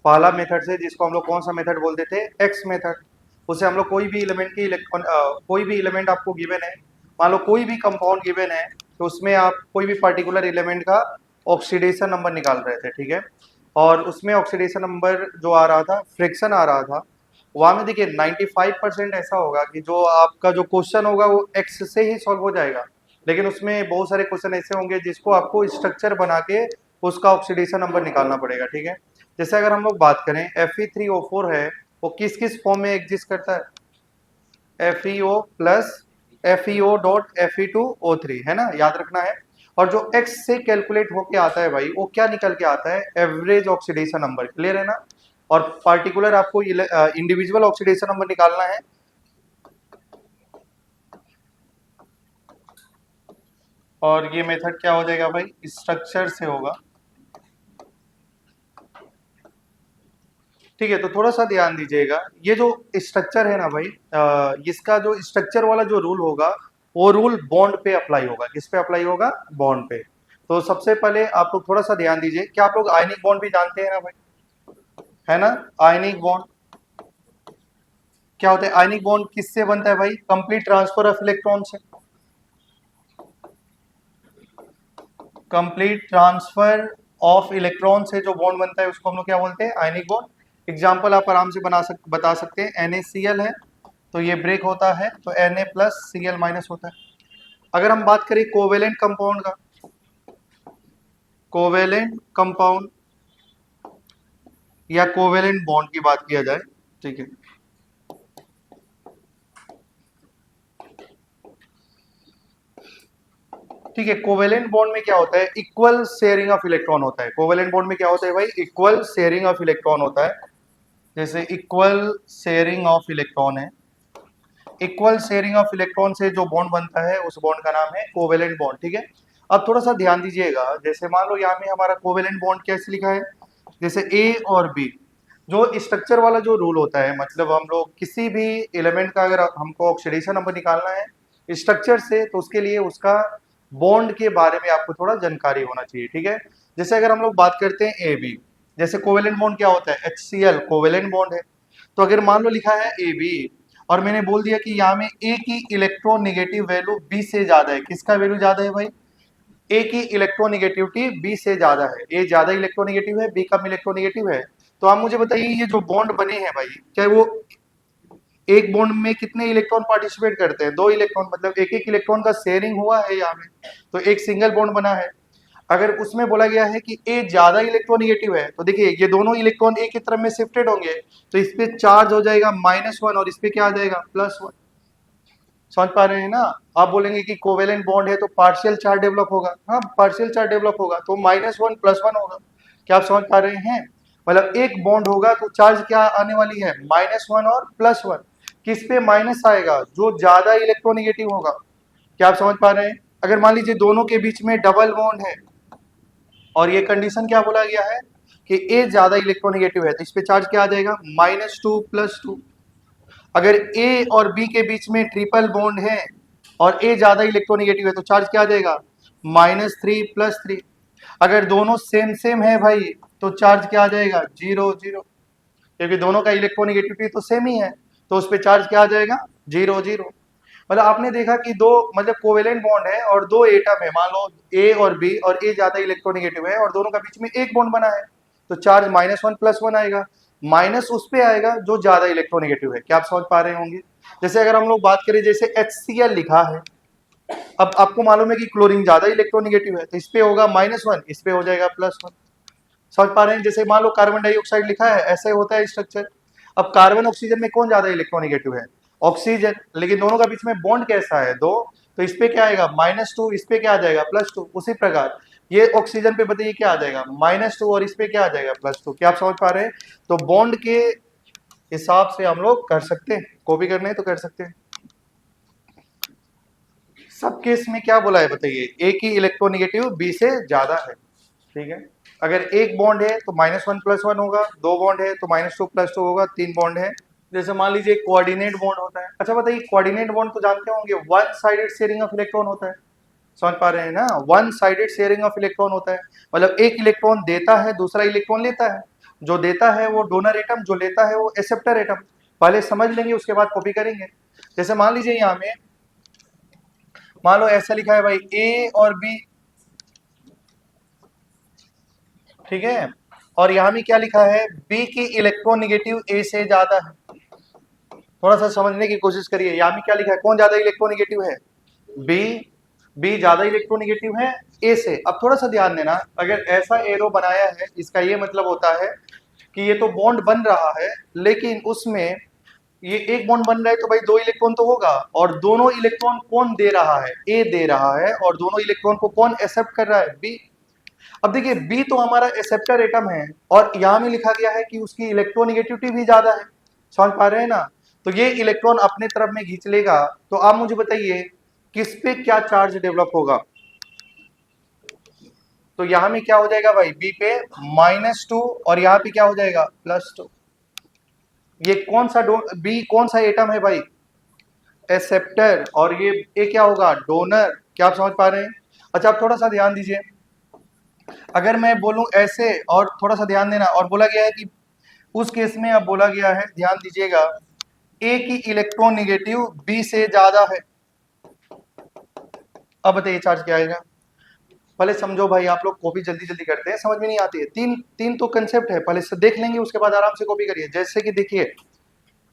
पहला मेथड से, जिसको हम लोग कौन सा मेथड बोलते थे, एक्स मेथड। उसे हम लोग कोई भी एलिमेंट की इलेक्ट्रॉन, कोई भी एलिमेंट आपको गिवन है, मान लो कोई भी कंपाउंड गिवन है, तो उसमें आप कोई भी पर्टिकुलर एलिमेंट का ऑक्सीडेशन नंबर निकाल रहे थे, ठीक है। और उसमें ऑक्सीडेशन नंबर जो आ रहा था, फ्रिक्शन आ रहा था, वहां में देखिए 95% ऐसा होगा कि जो आपका जो क्वेश्चन होगा वो एक्स से ही सॉल्व हो जाएगा। लेकिन उसमें बहुत सारे क्वेश्चन ऐसे होंगे जिसको आपको स्ट्रक्चर बना के उसका ऑक्सीडेशन नंबर निकालना पड़ेगा, ठीक है। जैसे अगर हम लोग बात करें Fe3O4 है, वो किस किस फॉर्म में एग्जिस्ट करता है, FeO प्लस FeO.Fe2O3, है ना, याद रखना है। और जो X से कैलकुलेट होके आता है भाई, वो क्या निकल के आता है, एवरेज ऑक्सीडेशन नंबर, क्लियर है ना। और पार्टिकुलर आपको इंडिविजुअल ऑक्सीडेशन नंबर निकालना है। और ये मेथड क्या हो जाएगा भाई, स्ट्रक्चर से होगा, ठीक है। तो थोड़ा सा ध्यान दीजिएगा, ये जो स्ट्रक्चर है ना भाई, इसका जो स्ट्रक्चर वाला जो रूल होगा, वो रूल बॉन्ड पे अप्लाई होगा। किस पे अप्लाई होगा, बॉन्ड पे। तो सबसे पहले आप लोग थोड़ा सा ध्यान दीजिए, क्या आप लोग आयनिक बॉन्ड भी जानते हैं ना भाई, है ना। आयनिक बॉन्ड क्या होता है, आयनिक बॉन्ड किससे बनता है भाई, कंप्लीट ट्रांसफर ऑफ इलेक्ट्रॉन से। कंप्लीट ट्रांसफर ऑफ इलेक्ट्रॉन से जो बॉन्ड बनता है उसको हम लोग क्या बोलते हैं, आयनिक बॉन्ड। एग्जाम्पल आप आराम से बता सकते हैं, NaCl है तो ये ब्रेक होता है तो Na प्लस Cl माइनस होता है। अगर हम बात करें कोवेलेंट कंपाउंड का, कोवेलेंट कंपाउंड या कोवेलेंट बॉन्ड की बात किया जाए, ठीक है। ठीक है, कोवेलेंट बॉन्ड में क्या होता है, इक्वल शेयरिंग ऑफ इलेक्ट्रॉन होता है। कोवेलेंट बॉन्ड में क्या होता है भाई, इक्वल शेयरिंग ऑफ इलेक्ट्रॉन होता है। जैसे इक्वल शेयरिंग ऑफ इलेक्ट्रॉन है, इक्वल शेयरिंग ऑफ इलेक्ट्रॉन से जो बॉन्ड बनता है उस बॉन्ड का नाम है कोवेलेंट बॉन्ड, ठीक है। अब थोड़ा सा ध्यान दीजिएगा, जैसे मान लो यहाँ में हमारा कोवेलेंट बॉन्ड कैसे लिखा है, जैसे ए और बी, जो स्ट्रक्चर वाला जो रूल होता है, मतलब हम लोग किसी भी एलिमेंट का अगर हमको ऑक्सीडेशन नंबर निकालना है स्ट्रक्चर से, तो उसके लिए उसका बॉन्ड के बारे में आपको थोड़ा जानकारी होना चाहिए, ठीक है। जैसे अगर हम लोग बात करते हैं ए बी, जैसे कोवेलेंट बॉन्ड क्या होता है, HCl कोवेलेंट बॉन्ड है। तो अगर मान लो लिखा है ए बी और मैंने बोल दिया कि यहाँ में ए की इलेक्ट्रोनेगेटिव वैल्यू बी से ज्यादा है, किसका वैल्यू ज्यादा है भाई, ए की इलेक्ट्रोनेगेटिविटी बी से ज्यादा है, ए ज्यादा इलेक्ट्रोनेगेटिव है, बी कम इलेक्ट्रोनेगेटिव है। तो आप मुझे बताइए, ये जो बॉन्ड बने हैं भाई, क्या वो एक बॉन्ड में कितने इलेक्ट्रॉन पार्टिसिपेट करते हैं, दो इलेक्ट्रॉन, मतलब एक एक इलेक्ट्रॉन का शेयरिंग हुआ है यहाँ में, तो एक सिंगल बॉन्ड बना है। अगर उसमें बोला गया है कि ए ज्यादा इलेक्ट्रोनेगेटिव है, तो देखिए ये दोनों इलेक्ट्रॉन ए की तरफ में शिफ्टेड होंगे, तो इस पे चार्ज हो जाएगा -1 और इस पे क्या आ जाएगा +1। समझ पा रहे हैं ना। आप बोलेंगे कि कोवेलेंट बॉन्ड है तो पार्शियल चार्ज डेवलप होगा, हाँ पार्शियल चार्ज डेवलप होगा, तो -1 +1 होगा। क्या आप समझ पा रहे हैं, मतलब एक बॉन्ड होगा तो चार्ज क्या आने वाली है, -1 और +1। किस पे माइनस आएगा, जो ज्यादा इलेक्ट्रोनेगेटिव होगा। क्या आप समझ पा रहे हैं, अगर मान लीजिए दोनों के बीच में डबल बॉन्ड है और ये कंडीशन क्या बोला गया है कि ए ज्यादा इलेक्ट्रोनेगेटिव है, तो इस पे चार्ज क्या आ जाएगा, -2 +2। अगर ए और बी के बीच में ट्रिपल बॉन्ड है और ए ज्यादा इलेक्ट्रोनेगेटिव है, तो चार्ज क्या आ जाएगा, -3 +3। अगर दोनों सेम सेम है भाई, तो चार्ज क्या आ जाएगा, 0 0, क्योंकि दोनों का इलेक्ट्रोनेगेटिविटी तो सेम ही है, तो उस पर चार्ज क्या आ जाएगा, 0 0। मतलब आपने देखा कि दो, मतलब कोवेलेंट बॉन्ड है और दो एटम है, मान लो ए और बी, और ए ज्यादा इलेक्ट्रोनेगेटिव है और दोनों का बीच में एक बॉन्ड बना है, तो चार्ज -1 +1 आएगा, माइनस उस पे आएगा जो ज्यादा इलेक्ट्रोनेगेटिव है। क्या आप समझ पा रहे होंगे। जैसे अगर हम लोग बात करें, जैसे HCl लिखा है, अब आपको मालूम है कि क्लोरीन ज्यादा इलेक्ट्रोनेगेटिव है, तो इस पे होगा -1, इस पे हो जाएगा +1। समझ पा रहे हैं। जैसे मान लो कार्बन डाइऑक्साइड लिखा है, ऐसे होता है स्ट्रक्चर। अब कार्बन ऑक्सीजन में कौन ज्यादा इलेक्ट्रोनेगेटिव है, ऑक्सीजन, लेकिन दोनों का बीच में बॉन्ड कैसा है, दो, तो इस पे क्या आएगा, -2, इस पे क्या आ जाएगा, +2। उसी प्रकार ये ऑक्सीजन पे बताइए क्या आ जाएगा, -2 और इस पे क्या आ जाएगा, +2। क्या आप समझ पा रहे हैं। तो बॉन्ड के हिसाब से हम लोग कर सकते हैं, कॉपी करने है तो कर सकते हैं। सब केस में क्या बोला है बताइए, ए की इलेक्ट्रोनेगेटिव बी से ज्यादा है, ठीक है। अगर एक बॉन्ड है तो -1 +1 होगा, दो बॉन्ड है तो -2 +2 होगा, तीन बॉन्ड है, जैसे मान लीजिए कोऑर्डिनेट बॉन्ड होता है। अच्छा बताइए, कोऑर्डिनेट बॉन्ड तो जानते होंगे, one sided sharing of electron होता है। समझ पा रहे हैं ना, one sided sharing of electron होता है, मतलब एक इलेक्ट्रॉन देता है, दूसरा इलेक्ट्रॉन लेता है। जो देता है वो डोनर एटम, जो लेता है वो एक्सेप्टर एटम। पहले समझ लेंगे उसके बाद कॉपी करेंगे। जैसे मान लीजिए यहाँ में मान लो ऐसा लिखा है भाई ए और बी, ठीक है, और यहाँ में क्या लिखा है बी की इलेक्ट्रोनेगेटिव ए से ज्यादा है। थोड़ा सा समझने की कोशिश करिए, यहाँ में क्या लिखा है, कौन ज्यादा इलेक्ट्रोनेगेटिव है, बी। बी ज्यादा इलेक्ट्रोनेगेटिव है ए से। अब थोड़ा सा ध्यान देना, अगर ऐसा एरो बनाया है इसका ये मतलब होता है कि ये तो बॉन्ड बन रहा है, लेकिन उसमें ये एक बॉन्ड बन रहा है तो भाई दो इलेक्ट्रॉन तो होगा, और दोनों इलेक्ट्रॉन कौन दे रहा है, ए दे रहा है, और दोनों इलेक्ट्रॉन को कौन एक्सेप्ट कर रहा है, बी। अब देखिए बी तो हमारा एक्सेप्टर एटम है, और यहां में लिखा गया है कि उसकी इलेक्ट्रोनेगेटिविटी भी ज्यादा है। समझ पा रहे हैं ना, तो ये इलेक्ट्रॉन अपने तरफ में खींच लेगा। तो आप मुझे बताइए किस पे क्या चार्ज डेवलप होगा। तो यहां में क्या हो जाएगा भाई, बी पे -2, और यहाँ पे क्या हो जाएगा +2। ये कौन सा बी कौन सा एटम है भाई, एक्सेप्टर, और ये क्या होगा डोनर। क्या आप समझ पा रहे हैं। अच्छा आप थोड़ा सा ध्यान दीजिए, अगर मैं बोलूं ऐसे, और थोड़ा सा ध्यान देना, और बोला गया है कि उस केस में अब बोला गया है, ध्यान दीजिएगा, ए की इलेक्ट्रॉन निगेटिव बी से ज्यादा है। अब बताइए चार्ज क्या आएगा। पहले समझो भाई, आप लोग कॉपी जल्दी जल्दी करते हैं, समझ में नहीं आती है। तीन तीन तो कंसेप्ट है, पहले से देख लेंगे उसके बाद आराम से कॉपी करिए। जैसे कि देखिए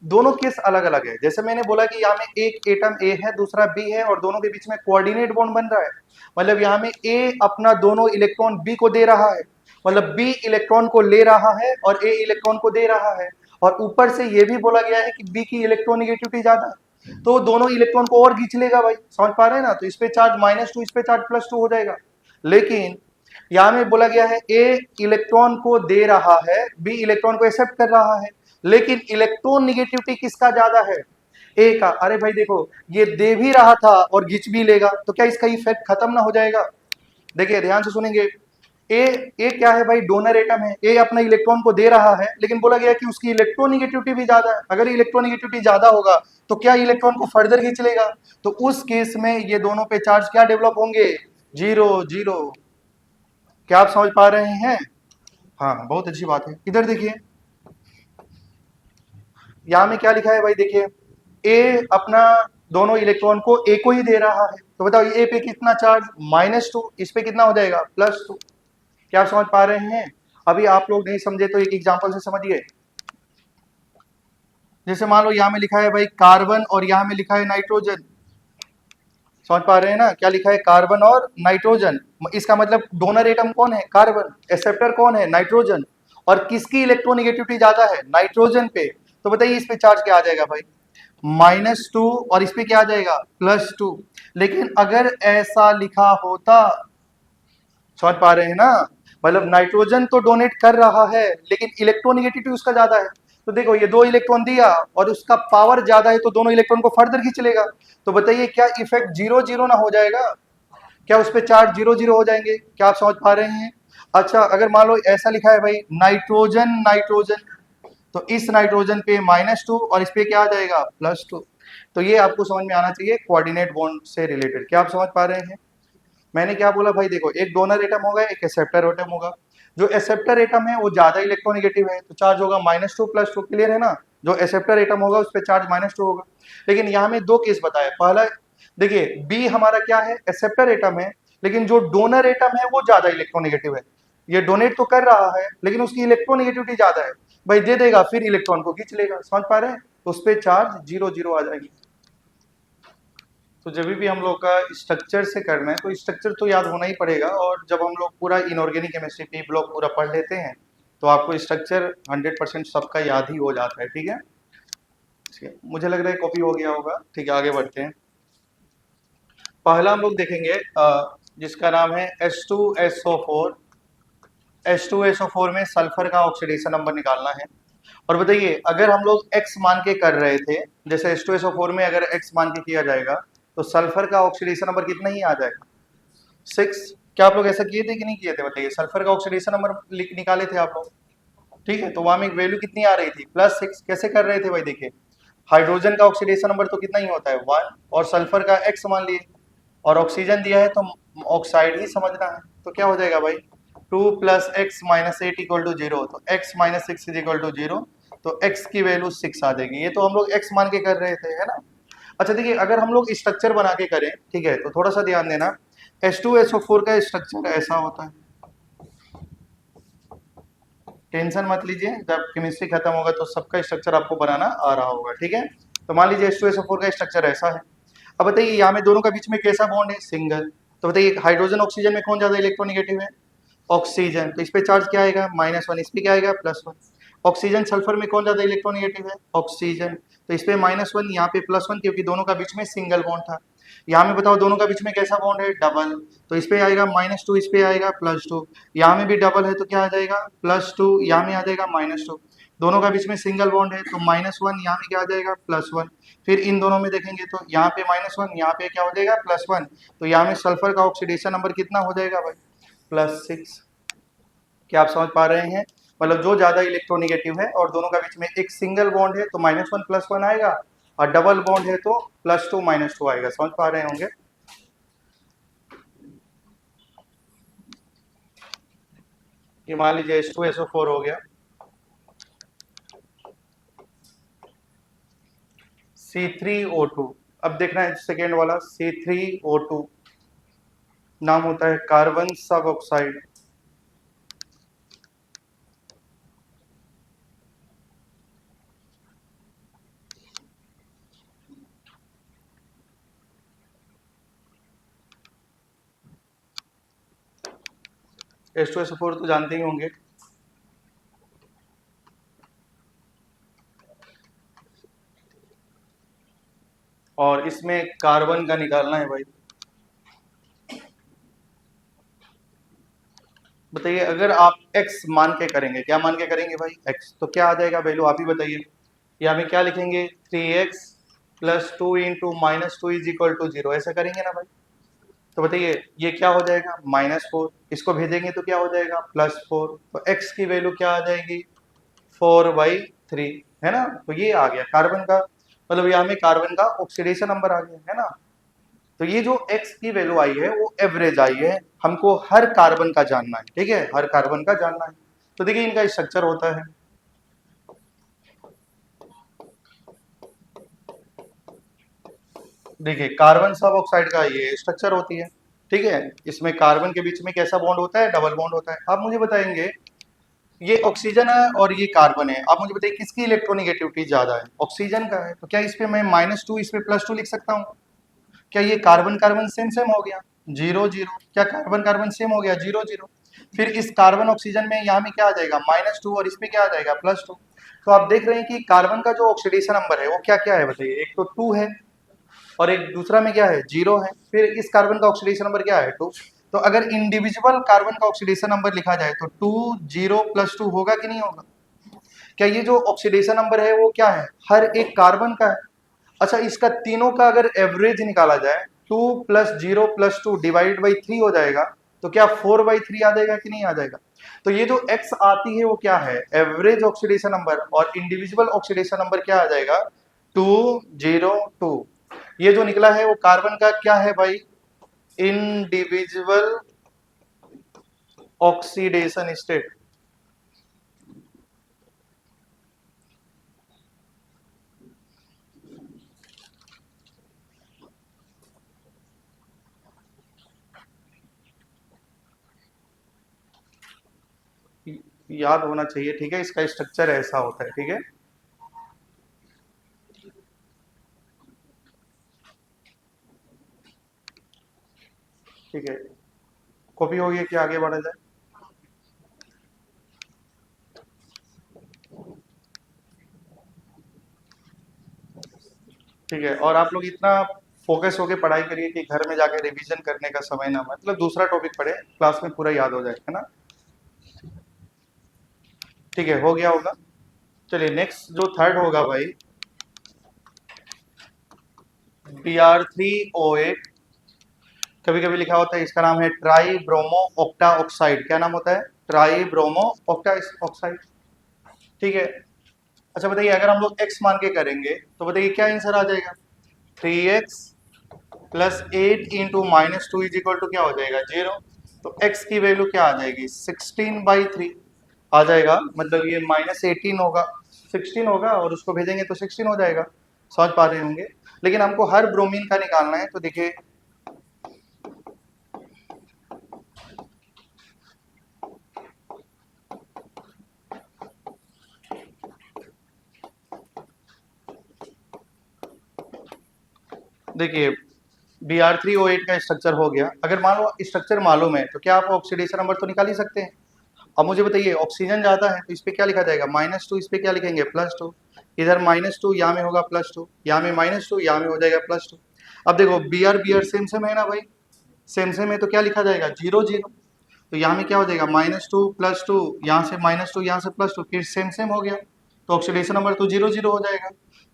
दोनों केस अलग अलग है। जैसे मैंने बोला कि यहाँ में एक एटम ए है, दूसरा बी है, और दोनों के बीच में कोऑर्डिनेट बॉन्ड बन रहा है। मतलब यहाँ में ए अपना दोनों इलेक्ट्रॉन बी को दे रहा है, मतलब बी इलेक्ट्रॉन को ले रहा है और ए इलेक्ट्रॉन को दे रहा है। और ऊपर से ये भी बोला गया है कि बी की इलेक्ट्रोनेगेटिविटी ज्यादा है, तो दोनों इलेक्ट्रॉन को और खींच लेगा भाई। समझ पा रहे हैं ना, तो इस पे चार्ज -2, इस पे चार्ज +2 हो जाएगा। लेकिन यहाँ में बोला गया है ए इलेक्ट्रॉन को दे रहा है, बी इलेक्ट्रॉन को एक्सेप्ट कर रहा है, लेकिन इलेक्ट्रॉन निगेटिविटी किसका ज्यादा है, ए का। अरे भाई देखो, ये दे भी रहा था और घिंच भी लेगा, तो क्या इसका इफेक्ट खत्म ना हो जाएगा। देखिए ध्यान से सुनेंगे, ए क्या है भाई, डोनर एटम है। ए अपना इलेक्ट्रॉन को दे रहा है, लेकिन बोला गया कि उसकी इलेक्ट्रोनेगेटिविटी भी ज्यादा है। अगर इलेक्ट्रोनेगेटिविटी ज्यादा होगा तो क्या इलेक्ट्रॉन को फर्दर खींच लेगा, तो उस केस में ये दोनों पे चार्ज क्या डेवलप होंगे, 0 0। क्या आप समझ पा रहे हैं। हाँ बहुत अच्छी बात है। इधर देखिए यहां में क्या लिखा है भाई, देखिए ए अपना दोनों इलेक्ट्रॉन को ए को ही दे रहा है, तो बताओ ए पे कितना चार्ज, -2, इस पे कितना हो जाएगा +2। क्या आप समझ पा रहे हैं। अभी आप लोग नहीं समझे तो एक एग्जांपल से समझिए। जैसे मान लो यहाँ में लिखा है भाई कार्बन, और यहाँ में लिखा है नाइट्रोजन। समझ पा रहे हैं ना, क्या लिखा है कार्बन और नाइट्रोजन। इसका मतलब डोनर एटम कौन है, कार्बन, एक्सेप्टर कौन है, नाइट्रोजन, और किसकी इलेक्ट्रोनेगेटिविटी ज्यादा है, नाइट्रोजन पे। तो बताइए इस पे चार्ज क्या आ जाएगा भाई, -2, और इस पे क्या आ जाएगा +2। लेकिन अगर ऐसा लिखा होता, समझ पा रहे हैं ना, मतलब नाइट्रोजन तो डोनेट कर रहा है लेकिन इलेक्ट्रोनेगेटिविटी उसका ज्यादा है। तो देखो ये दो इलेक्ट्रॉन दिया और उसका पावर ज्यादा है, तो दोनों इलेक्ट्रॉन को फर्दर खींच लेगा। तो बताइए क्या इफेक्ट 0 0 ना हो जाएगा, क्या उस पर चार्ज 0 0 हो जाएंगे। क्या आप समझ पा रहे हैं। अच्छा अगर मान लो ऐसा लिखा है भाई नाइट्रोजन नाइट्रोजन, तो इस नाइट्रोजन पे -2 और इस पे क्या आ जाएगा +2। तो ये आपको समझ में आना चाहिए कोऑर्डिनेट बॉन्ड से रिलेटेड। क्या आप समझ पा रहे हैं। मैंने क्या बोला भाई, देखो एक डोनर एटम होगा, एक एक्सेप्टर एटम होगा। जो एक्सेप्टर एटम है वो ज्यादा इलेक्ट्रोनेगेटिव है, तो चार्ज होगा -2 +2। क्लियर है ना। जो एक्सेप्टर एटम होगा उस पर चार्ज -2 होगा। लेकिन यहाँ में दो केस बताया। पहला देखिए बी हमारा क्या है, एक्सेप्टर एटम है, लेकिन जो डोनर एटम है वो ज्यादा इलेक्ट्रोनेगेटिव है। ये डोनेट तो कर रहा है लेकिन उसकी इलेक्ट्रोनेगेटिविटी ज्यादा है, भाई दे देगा फिर इलेक्ट्रॉन को खींच लेगा। समझ पा रहे हैं। तो उस पर चार्ज 0 0 आ जाएगी। तो जब भी हम लोग का स्ट्रक्चर से करना है तो स्ट्रक्चर तो याद होना ही पड़ेगा, और जब हम लोग पूरा इनऑर्गेनिक केमिस्ट्री पी ब्लॉक पूरा पढ़ लेते हैं तो आपको स्ट्रक्चर 100% सबका याद ही हो जाता है। ठीक है, मुझे लग रहा है कॉपी हो गया होगा। ठीक है आगे बढ़ते हैं। पहला हम लोग देखेंगे जिसका नाम है H2SO4। H2SO4 में सल्फर का ऑक्सीडेशन नंबर निकालना है। और बताइए अगर हम लोग x मान के कर रहे थे, जैसे H2SO4 में अगर x मान के किया जाएगा तो सल्फर का ऑक्सीडेशन नंबर कितना ही आ जाएगा, 6। क्या आप लोग ऐसा किए थे कि नहीं किए थे, बताइए। सल्फर का ऑक्सीडेशन नंबर निकाले थे आप लोग, ठीक है। तो वहां में वैल्यू कितनी आ रही थी, +6। कैसे कर रहे थे भाई, देखिए हाइड्रोजन का ऑक्सीडेशन नंबर तो कितना ही होता है 1, और सल्फर का x मान लिए, और ऑक्सीजन दिया है तो ऑक्साइड ही समझना है। तो क्या हो जाएगा भाई 2 plus X minus 8 equal to 0, तो x minus 6 is equal to 0, तो x की वैल्यू 6 आ जाएगी। ये तो हम लोग x मान के कर रहे थे, है ना। अच्छा देखिए, अगर हम लोग स्ट्रक्चर बना के करें, ठीक है, तो थोड़ा सा ध्यान देना। H2SO4 का स्ट्रक्चर ऐसा होता है, टेंशन मत लीजिए, जब केमिस्ट्री खत्म होगा तो सबका स्ट्रक्चर आपको बनाना आ रहा होगा, ठीक है। तो मान लीजिए H2SO4 का स्ट्रक्चर ऐसा है। अब बताइए यहाँ में दोनों का बीच में कैसा बॉन्ड है, सिंगल। तो बताइए हाइड्रोजन ऑक्सीजन में कौन ज्यादा इलेक्ट्रोनेगेटिव है, ऑक्सीजन, तो इस पे चार्ज क्या आएगा, -1, इस पे क्या आएगा, +1। ऑक्सीजन सल्फर में कौन ज्यादा इलेक्ट्रोनेगेटिव है, ऑक्सीजन, तो इस पे -1, यहाँ पे +1, क्योंकि दोनों का बीच में सिंगल बॉन्ड था। यहाँ में बताओ दोनों का बीच में कैसा बॉन्ड है, डबल, तो इस पे आएगा -2, इस पे आएगा +2। यहाँ में भी डबल है तो क्या आ जाएगा, +2, यहाँ में आ जाएगा -2। दोनों का बीच में सिंगल बॉन्ड है तो -1, यहाँ में क्या आ जाएगा, +1। फिर इन दोनों में देखेंगे तो यहाँ पे -1, यहाँ पे क्या हो जाएगा, +1, तो यहाँ में सल्फर का ऑक्सीडेशन नंबर कितना हो जाएगा भाई, +6। क्या आप समझ पा रहे हैं, मतलब जो ज्यादा इलेक्ट्रोनेगेटिव है और दोनों का बीच में एक सिंगल बॉन्ड है तो -1 +1 आएगा, और डबल बॉन्ड है तो +2 -2 आएगा। समझ पा रहे होंगे। ये मान लीजिए H2SO4 हो गया, C3O2। अब देखना है सेकेंड वाला, C3O2 नाम होता है कार्बन सब ऑक्साइड। H2SO4 तो जानते ही होंगे। और इसमें कार्बन का निकालना है भाई। बताइए अगर आप x मान के करेंगे, क्या मान के करेंगे भाई, x, तो क्या आ जाएगा वैल्यू, आप ही बताइए। यहाँ में क्या लिखेंगे, 3x + 2 into -2 is equal to 0, ऐसा करेंगे ना भाई। तो बताइए ये क्या हो जाएगा, -4, इसको भेजेंगे तो क्या हो जाएगा, +4, तो x की वैल्यू क्या आ जाएगी, 4/3, है ना। तो ये आ गया कार्बन का, मतलब यहाँ में कार्बन का ऑक्सीडेशन नंबर आ गया, है ना। तो ये जो x की वैल्यू आई है वो एवरेज आई है, हमको हर कार्बन का जानना है, ठीक है, हर कार्बन का जानना है। तो देखिए इनका स्ट्रक्चर होता है, देखिए कार्बन सब ऑक्साइड का ये स्ट्रक्चर होती है, ठीक है। इसमें कार्बन के बीच में कैसा बॉन्ड होता है, डबल बॉन्ड होता है। आप मुझे बताएंगे, ये ऑक्सीजन है और ये कार्बन है, आप मुझे बताइए किसकी इलेक्ट्रोनेगेटिविटी ज्यादा है, ऑक्सीजन का है, तो क्या इस पे मैं -2, इस पे +2 लिख सकता हूँ। क्या ये कार्बन कार्बन सेम सेम हो गया, 0 0, क्या कार्बन कार्बन सेम हो गया, 0 0। फिर इस कार्बन ऑक्सीजन में यहाँ में क्या आ जाएगा, -2, और इसमें क्या आ जाएगा, +2। तो आप देख रहे हैं कि कार्बन का जो ऑक्सीडेशन नंबर है वो क्या क्या है, बताइए, एक तो 2 है और एक दूसरा में क्या है, 0 है। फिर इस कार्बन का ऑक्सीडेशन नंबर क्या है, 2। तो अगर इंडिविजुअल कार्बन का ऑक्सीडेशन नंबर लिखा जाए तो 2 0 + 2 होगा कि नहीं होगा। क्या ये जो ऑक्सीडेशन नंबर है वो क्या है, हर एक कार्बन का है। अच्छा इसका तीनों का अगर एवरेज निकाला जाए, 2 + 0 + 2 डिवाइड बाई 3 हो जाएगा, तो क्या 4/3 आ जाएगा कि नहीं आ जाएगा। तो ये जो x आती है वो क्या है, एवरेज ऑक्सीडेशन नंबर, और इंडिविजुअल ऑक्सीडेशन नंबर क्या आ जाएगा, 202। ये जो निकला है वो कार्बन का क्या है भाई, इंडिविजुअल ऑक्सीडेशन स्टेट। याद होना चाहिए, ठीक है, इसका स्ट्रक्चर ऐसा होता है, ठीक है। ठीक है, कॉपी हो गई कि आगे बढ़ा जाए। ठीक है, और आप लोग इतना फोकस होके पढ़ाई करिए कि घर में जाके रिवीजन करने का समय ना, मतलब दूसरा टॉपिक पढ़े, क्लास में पूरा याद हो जाए, है ना। ठीक है, हो गया होगा। चलिए नेक्स्ट जो थर्ड होगा भाई, Br3O8, कभी कभी लिखा होता है इसका नाम है ट्राई ब्रोमो ऑक्टा ऑक्साइड। क्या नाम होता है, ट्राई ब्रोमो ऑक्टा ऑक्साइड, ठीक है। अच्छा बताइए अगर हम लोग x मान के करेंगे तो बताइए क्या आंसर आ जाएगा, 3x + 8 into -2 is equal to क्या हो जाएगा, 0। तो x की वैल्यू क्या आ जाएगी 16/3 आ जाएगा, मतलब ये -18 होगा, 16 होगा और उसको भेजेंगे तो 16 हो जाएगा। समझ पा रहे होंगे। लेकिन हमको हर ब्रोमीन का निकालना है, तो देखिए देखिए Br3O8 का स्ट्रक्चर हो गया। अगर मान लो स्ट्रक्चर मालूम है तो क्या आप ऑक्सीडेशन नंबर तो निकाल ही सकते हैं। अब मुझे बताइए ऑक्सीजन जाता है तो इस पे क्या लिखा जाएगा -2, इस पे क्या लिखेंगे +2, इधर -2 यहाँ में होगा +2, यहाँ में -2 यहाँ में हो जाएगा +2। अब देखो Br सेम सेम है ना भाई, सेम सेम है तो क्या लिखा जाएगा 0 0। तो यहाँ में क्या हो जाएगा -2 +2, यहाँ से -2 यहाँ से +2, फिर सेम सेम हो गया तो ऑक्सीडेशन नंबर तो 0 0 हो जाएगा।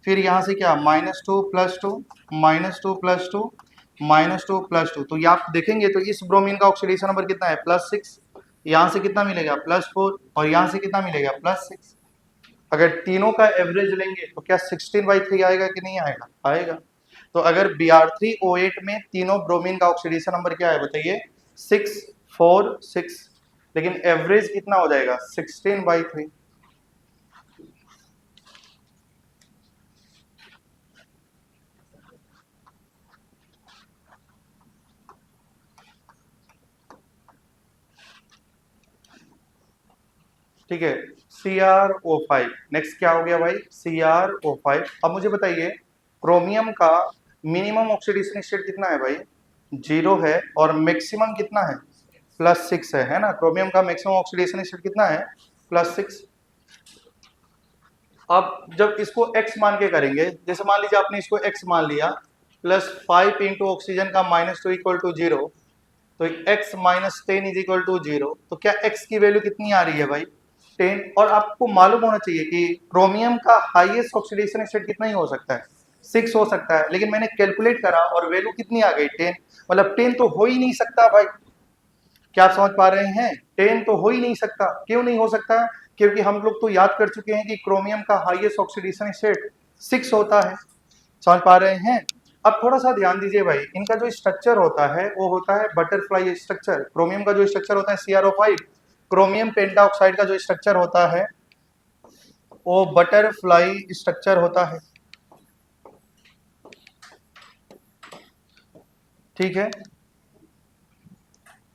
फिर यहाँ से क्या -2 +2 -2 +2 -2 +2, तो ये आप देखेंगे तो इस ब्रोमीन का ऑक्सीडेशन नंबर कितना है +6, यहाँ से कितना मिलेगा +4 और यहाँ से कितना मिलेगा +6। अगर तीनों का एवरेज लेंगे तो क्या 16/3 आएगा कि नहीं आएगा, आएगा। तो अगर Br3O8 में तीनों ब्रोमीन का ऑक्सीडेशन नंबर क्या है बताइए 6 4 6, लेकिन एवरेज कितना हो जाएगा 16/3। ठीक है, CrO5 नेक्स्ट क्या हो गया भाई CrO5। अब मुझे बताइए क्रोमियम का मिनिमम ऑक्सीडेशन स्टेट कितना है भाई 0 है और मैक्सिमम कितना है +6 है ना। क्रोमियम का मैक्सिमम ऑक्सीडेशन स्टेट कितना है +6। अब जब इसको x मान के करेंगे, जैसे मान लीजिए आपने इसको x मान लिया +5 इंटू ऑक्सीजन का -2 = 0, तो x - 10 = 0, तो क्या x की वैल्यू कितनी आ रही है भाई 10। और आपको मालूम होना चाहिए कि क्रोमियम का हाईएस्ट ऑक्सीडेशन स्टेट कितना ही हो सकता है 6 हो सकता है, लेकिन मैंने कैलकुलेट करा और वैल्यू कितनी आ गई 10, मतलब 10 तो हो ही नहीं सकता भाई। क्या आप समझ पा रहे हैं 10 तो हो ही नहीं सकता। क्यों नहीं हो सकता, क्योंकि हम लोग तो याद कर चुके हैं कि क्रोमियम का हाईएस्ट ऑक्सीडेशन स्टेट 6 होता है। समझ पा रहे हैं। अब थोड़ा सा ध्यान दीजिए भाई, इनका जो स्ट्रक्चर होता है वो होता है बटरफ्लाई स्ट्रक्चर। क्रोमियम का जो स्ट्रक्चर होता है CrO5, क्रोमियम पेंटाऑक्साइड का जो स्ट्रक्चर होता है वो बटरफ्लाई स्ट्रक्चर होता है। ठीक है,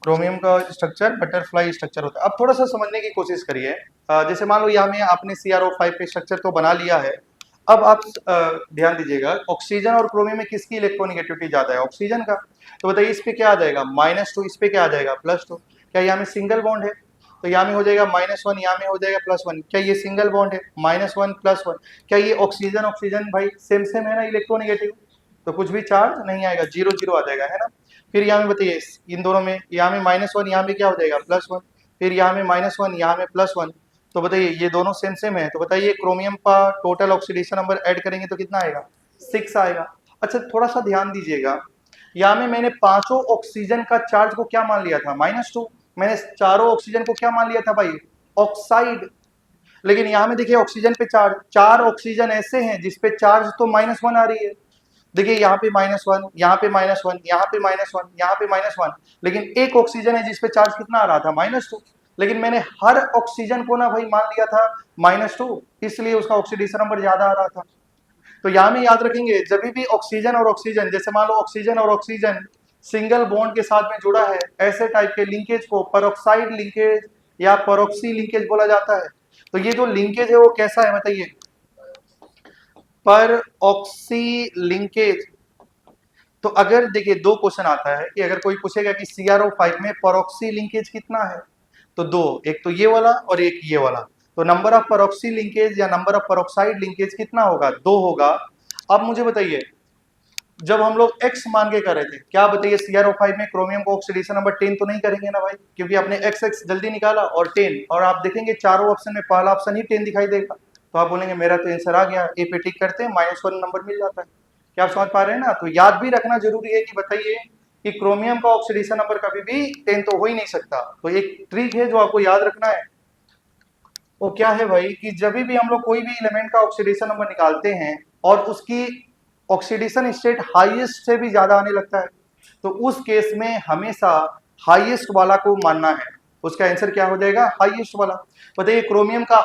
क्रोमियम का स्ट्रक्चर बटरफ्लाई स्ट्रक्चर होता है। अब थोड़ा सा समझने की कोशिश करिए। जैसे मान लो यहाँ में आपने CrO5 पे स्ट्रक्चर तो बना लिया है। अब आप ध्यान दीजिएगा ऑक्सीजन और क्रोमियम में किसकी इलेक्ट्रोनेगेटिविटी ज्यादा है ऑक्सीजन का। तो बताइए इस पे क्या आ जाएगा -2, इस पे क्या आ जाएगा +2। क्या यहाँ में सिंगल बॉन्ड है तो यहाँ में हो जाएगा -1, यहाँ में हो जाएगा +1। क्या ये सिंगल बॉन्ड है -1 +1। क्या ये ऑक्सीजन ऑक्सीजन भाई सेम सेम है ना इलेक्ट्रोनेगेटिव, तो कुछ भी चार्ज नहीं आएगा 0 0 आ जाएगा, है ना। फिर यहाँ में बताइए इन दोनों में, यहाँ में -1 यहाँ में क्या हो जाएगा +1, फिर यहाँ में -1 यहाँ में +1, तो बताइए ये दोनों सेम सेम है। तो बताइए क्रोमियम का टोटल ऑक्सीडेशन नंबर ऐड करेंगे तो कितना आएगा 6 आएगा। अच्छा थोड़ा सा ध्यान दीजिएगा, यहाँ में मैंने पांचों ऑक्सीजन का चार्ज को क्या मान लिया था -2, मैंने चारों ऑक्सीजन को क्या मान लिया था भाई ऑक्साइड। लेकिन यहाँ में देखिए ऑक्सीजन पे चार्ज, 4 ऑक्सीजन ऐसे हैं जिसपे चार्ज तो -1 आ रही है। देखिए यहाँ पे -1, यहाँ पे -1, यहाँ पे -1, यहाँ पे -1, लेकिन एक ऑक्सीजन है जिसपे चार्ज कितना आ रहा था -2। लेकिन मैंने हर ऑक्सीजन को ना भाई मान लिया था -2, इसलिए उसका ऑक्सीडेशन नंबर ज्यादा आ रहा था। तो यहाँ में याद रखेंगे जब भी ऑक्सीजन और ऑक्सीजन, जैसे मान लो ऑक्सीजन और ऑक्सीजन सिंगल बॉन्ड के साथ में जुड़ा है, ऐसे टाइप के लिंकेज को पेरोक्साइड लिंकेज या पेरोक्सी लिंकेज बोला जाता है। तो ये जो लिंकेज है वो कैसा है बताइए पर ऑक्सी लिंकेज। तो अगर देखिए दो क्वेश्चन आता है कि अगर कोई पूछेगा कि CrO5 में परऑक्सी लिंकेज कितना है, तो दो, एक तो ये वाला और एक ये वाला, तो नंबर ऑफ परऑक्सी लिंकेज या नंबर ऑफ परऑक्साइड लिंकेज कितना होगा 2 होगा। अब मुझे बताइए जब हम लोग x मान के कर रहे थे, क्या बताइए CrO5 में क्रोमियम को ऑक्सीडेशन नंबर 10 तो नहीं करेंगे ना भाई, क्योंकि आपने x जल्दी निकाला और 10, और आप देखेंगे चारों ऑप्शन में पहला ऑप्शन ही 10 दिखाई देगा, तो आप बोलेंगे मेरा तो आंसर आ गया, ए पे टिक करते हैं -1 नंबर मिल जाता है। क्या आप समझ पा रहे हैं ना। तो याद भी रखना जरूरी है कि बताइए कि क्रोमियम का ऑक्सीडेशन नंबर कभी भी 10 तो हो ही नहीं सकता। तो एक ट्रिक है जो आपको याद रखना है, वो क्या है भाई कि जब भी हम लोग कोई भी एलिमेंट का ऑक्सीडेशन नंबर निकालते हैं और उसकी ऑक्सीडेशन स्टेट हाईएस्ट से भी ज्यादा आने लगता है, तो उस केस में हमेशा हाईएस्ट वाला को मानना है, उसका आंसर क्या हो जाएगा, हाईएस्ट वाला। बताइए क्रोमियम का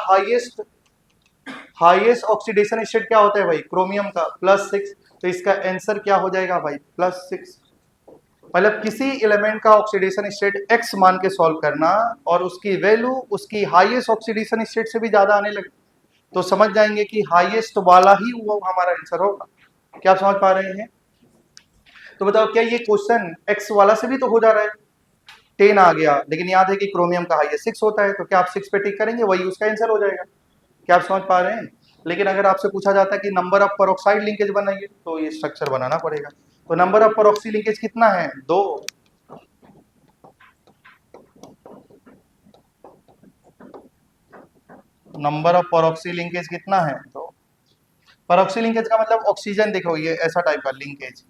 हाईएस्ट ऑक्सीडेशन स्टेट क्या होता है भाई, क्रोमियम का +6, तो इसका आंसर क्या हो जाएगा भाई, +6। मतलब किसी एलिमेंट का ऑक्सीडेशन स्टेट x मान के सॉल्व करना और उसकी वैल्यू उसकी हाईएस्ट ऑक्सीडेशन स्टेट से भी ज्यादा आने लगे तो समझ जाएंगे कि हाईएस्ट वाला ही वो हमारा आंसर होगा। क्या आप समझ पा रहे हैं? तो बताओ क्या ये क्वेश्चन x वाला से भी तो हो जा रहा है, 10 आ गया, लेकिन याद है कि क्रोमियम का हाईएस्ट 6 होता है, तो क्या आप 6 पे टिक करेंगे, वही उसका आंसर हो जाएगा। क्या आप समझ पा रहे हैं? लेकिन अगर आपसे पूछा जाता है कि नंबर ऑफ पेरोक्साइड लिंकेज बनाइए तो ये स्ट्रक्चर बनाना पड़ेगा। तो नंबर ऑफ पेरोक्सी लिंकेज कितना है, 2। नंबर ऑफ पेरोक्सी लिंकेज कितना है, तो पेरोक्सी लिंकेज का मतलब ऑक्सीजन, देखो ये ऐसा टाइप का लिंकेज,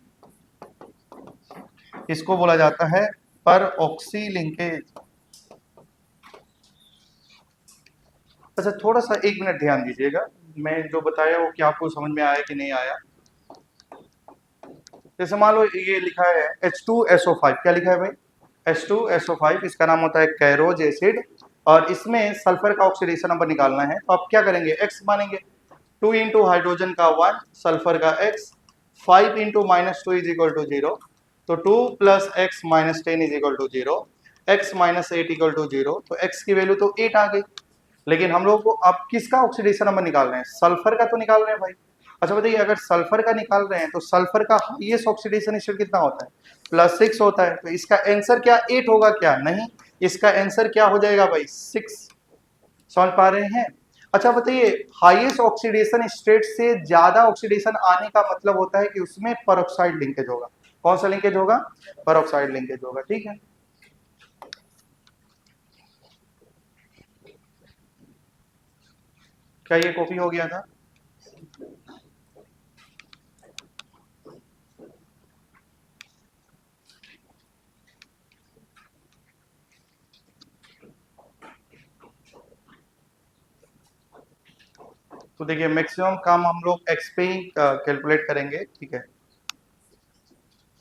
इसको बोला जाता है पेरोक्सी लिंकेज। अच्छा थोड़ा सा 1 मिनट ध्यान दीजिएगा, मैं जो बताया वो क्या आपको समझ में आया कि नहीं आया। जैसे मान लो ये लिखा है H2SO5, क्या लिखा है भाई, H2SO5, इसका नाम होता है कैरोज एसिड, और इसमें सल्फर का ऑक्सीडेशन नंबर निकालना है, तो आप क्या करेंगे, x मानेंगे, 2 इंटू हाइड्रोजन का 1, सल्फर का x, 5 into -2 is equal to 0, तो 2 + x - 10 is equal to 0, x - 8 equal to 0, तो x की वैल्यू तो 8 आ गई। लेकिन हम लोग को अब किसका ऑक्सीडेशन नंबर निकाल रहे हैं, सल्फर का तो निकाल रहे हैं भाई। अच्छा बताइए अगर सल्फर का निकाल रहे हैं तो सल्फर का हाईएस्ट ऑक्सीडेशन स्टेट कितना होता है, +6 होता है, तो इसका आंसर क्या 8 होगा क्या, नहीं, इसका आंसर क्या हो जाएगा भाई, 6। समझ पा रहे हैं? अच्छा बताइए हाईएस्ट ऑक्सीडेशन स्टेट से ज्यादा ऑक्सीडेशन आने का मतलब होता है कि उसमें पेरोक्साइड लिंकेज होगा। कौन सा लिंकेज होगा, पेरोक्साइड लिंकेज होगा, ठीक है। क्या ये कॉपी हो गया था? तो देखिए मैक्सिमम काम हम लोग एक्स पे ही कैलकुलेट करेंगे, ठीक है।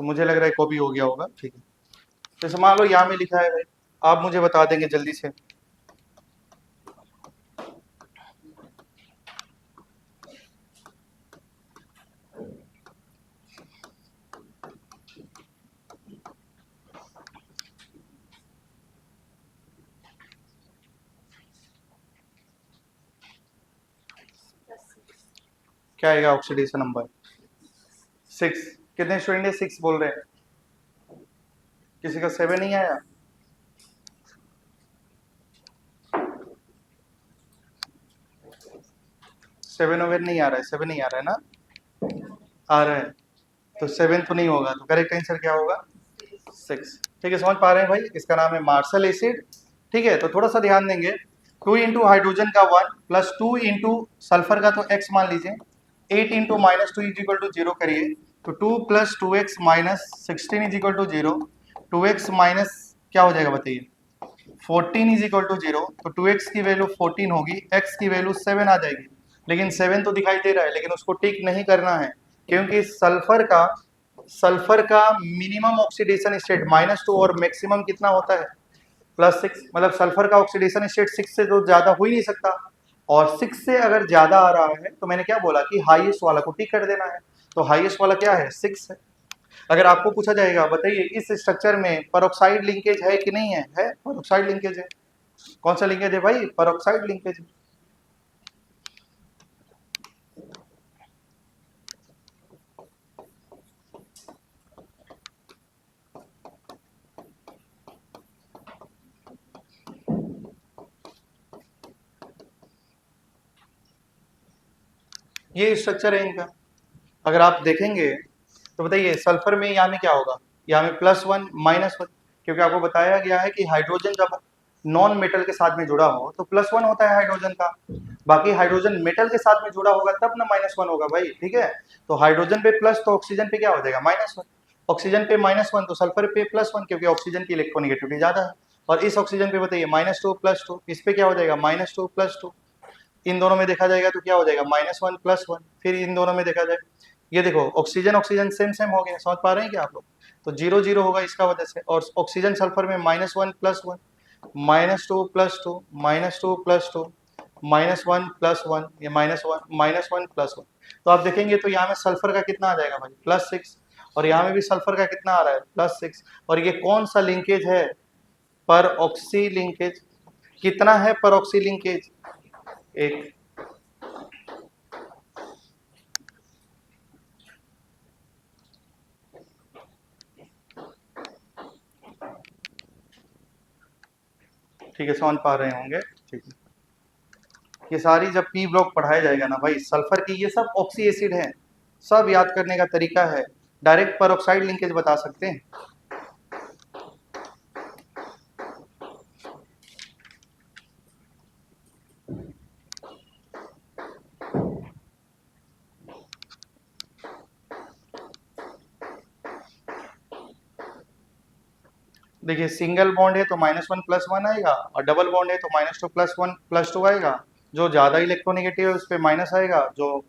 तो मुझे लग रहा है कॉपी हो गया होगा, ठीक है। जैसे मान लो यहाँ में लिखा है भाई, आप मुझे बता देंगे जल्दी से, क्या आएगा ऑक्सीडेशन नंबर, 6। कितने स्टूडेंट है 6 बोल रहे हैं, किसी का 7 नहीं आया? सेवन ओवर नहीं आ रहा है, 7 नहीं आ रहा है ना, आ रहा है, तो 7 तो नहीं होगा, तो करेक्ट आंसर क्या होगा, 6। ठीक है, समझ पा रहे हैं भाई, इसका नाम है मार्शल एसिड, ठीक है। तो थोड़ा सा ध्यान देंगे, 2 इंटू हाइड्रोजन का 1 प्लस 2 इंटू सल्फर का तो x मान लीजिए, 8 इंटू -2 इज इक्वल टू 0 करिए, तो 2 + 2x - 16 is equal to 0, 2x minus क्या हो जाएगा बताइए, 14 इज इक्वल टू 0, तो 2x की वैल्यू 14 होगी, x की वैल्यू 7 आ जाएगी। लेकिन 7 तो दिखाई दे रहा है, लेकिन उसको टिक नहीं करना है, क्योंकि सल्फर का मिनिमम ऑक्सीडेशन स्टेट -2 और मैक्सिमम कितना होता है, +6, मतलब सल्फर का ऑक्सीडेशन स्टेट 6 से तो ज्यादा हो ही नहीं सकता, और 6 से अगर ज्यादा आ रहा है तो मैंने क्या बोला कि हाईएस्ट वाला को टिक कर देना है, तो हाईएस्ट वाला क्या है, 6 है। अगर आपको पूछा जाएगा बताइए इस स्ट्रक्चर में पेरोक्साइड लिंकेज है कि नहीं है, पेरोक्साइड लिंकेज है। कौन सा लिंकेज है भाई, पेरोक्साइड लिंकेज। ये स्ट्रक्चर है इनका, अगर आप देखेंगे तो बताइए सल्फर में यहाँ में क्या होगा, यहाँ में +1 -1, क्योंकि आपको बताया गया है कि हाइड्रोजन जब नॉन मेटल के साथ में जुड़ा हो तो +1 होता है हाइड्रोजन का, बाकी हाइड्रोजन मेटल के साथ में जुड़ा होगा तब ना -1 होगा भाई, ठीक है। तो हाइड्रोजन पे प्लस तो ऑक्सीजन पे क्या हो जाएगा, -1, ऑक्सीजन पे -1 तो सल्फर पे +1, क्योंकि ऑक्सीजन की इलेक्ट्रोनेगेटिविटी ज्यादा है, और इस ऑक्सीजन पे बताइए -2 +2, इस पे क्या हो जाएगा, -2 +2, इन दोनों में देखा जाएगा तो क्या हो जाएगा, -1 +1, फिर इन दोनों में देखा जाए ये देखो ऑक्सीजन ऑक्सीजन सेम सेम हो गया, समझ पा रहे हैं क्या आप लोग? तो 0 0 होगा इसका वजह से, और ऑक्सीजन सल्फर में -1 + 1 -2 + 2 -2 + 2 -1 + 1, ये -1 + 1। तो आप देखेंगे तो यहाँ में सल्फर का कितना आ जाएगा भाई, +6, और यहाँ में भी सल्फर का कितना आ रहा है, +6। और ये कौन सा लिंकेज है, पर ऑक्सी लिंकेज। कितना है पर ऑक्सी लिंकेज, 1। ठीक है, समझ पा रहे होंगे, ठीक है। ये सारी जब पी ब्लॉक पढ़ाया जाएगा ना भाई, सल्फर की ये सब ऑक्सी एसिड है, सब याद करने का तरीका है, डायरेक्ट परऑक्साइड लिंकेज बता सकते हैं। देखिए सिंगल बॉन्ड है तो -1 + 1 आएगा, और डबल बॉन्ड है तो -2 + 1 + 2 आएगा। जो ज्यादा इलेक्ट्रोनेगेटिव है उस पे माइनस आएगा, जो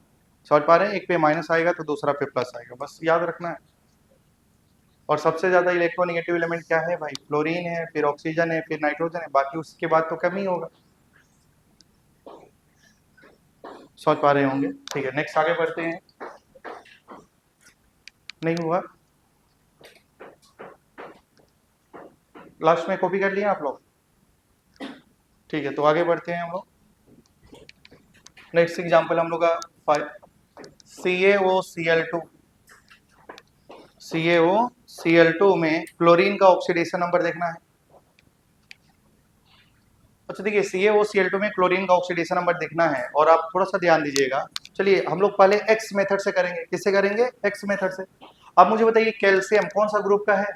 समझ पा रहे हैं, एक पे माइनस आएगा तो दूसरा पे प्लस आएगा, बस याद रखना है। और सबसे ज्यादा इलेक्ट्रोनेगेटिव एलिमेंट क्या है भाई, फ्लोरीन है, फिर ऑक्सीजन है, फिर नाइट्रोजन है, बाकी उसके बाद तो कम ही होगा, समझ पा रहे होंगे। ठीक है, नेक्स्ट आगे बढ़ते हैं। नहीं हुआ, लास्ट में कॉपी कर लिया आप लोग? ठीक है, तो आगे बढ़ते हैं हम लोग। नेक्स्ट एग्जांपल हम लोग का CaOCl2। CaOCl2 में क्लोरीन का ऑक्सीडेशन नंबर देखना है। अच्छा देखिए, CaOCl2 में क्लोरीन का ऑक्सीडेशन नंबर देखना है, और आप थोड़ा सा ध्यान दीजिएगा। चलिए हम लोग पहले एक्स मेथड से करेंगे। किससे करेंगे? एक्स मेथड से। अब मुझे बताइए कैल्शियम कौन सा ग्रुप का है?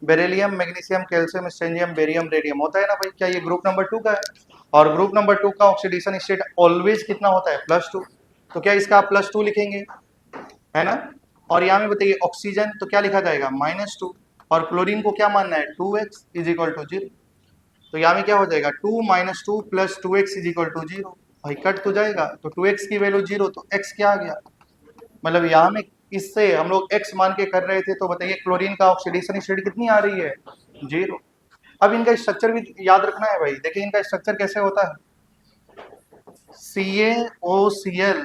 Beryllium, magnesium, calcium, strontium, barium, radium होता है ना भाई। क्या ये ग्रुप नंबर 2 का है? और ग्रुप नंबर 2 का ऑक्सीडेशन स्टेट ऑलवेज कितना होता है? +2। तो क्या इसका आप +2 लिखेंगे, है ना? और यहाँ में बताइए ऑक्सीजन तो क्या लिखा जाएगा? -2। और क्लोरीन को क्या मानना है? 2x = 0। तो यहाँ में क्या हो जाएगा? 2 - 2 + 2x = 0। भाई कट तो जाएगा, तो 2x की वैल्यू 0, तो x क्या आ गया? मतलब यहाँ में इससे हम लोग x मान के कर रहे थे, तो बताइए क्लोरीन का ऑक्सीडेशन स्टेट कितनी आ रही है? 0। अब इनका स्ट्रक्चर भी याद रखना है भाई। देखिए इनका स्ट्रक्चर कैसे होता है। CaOCl,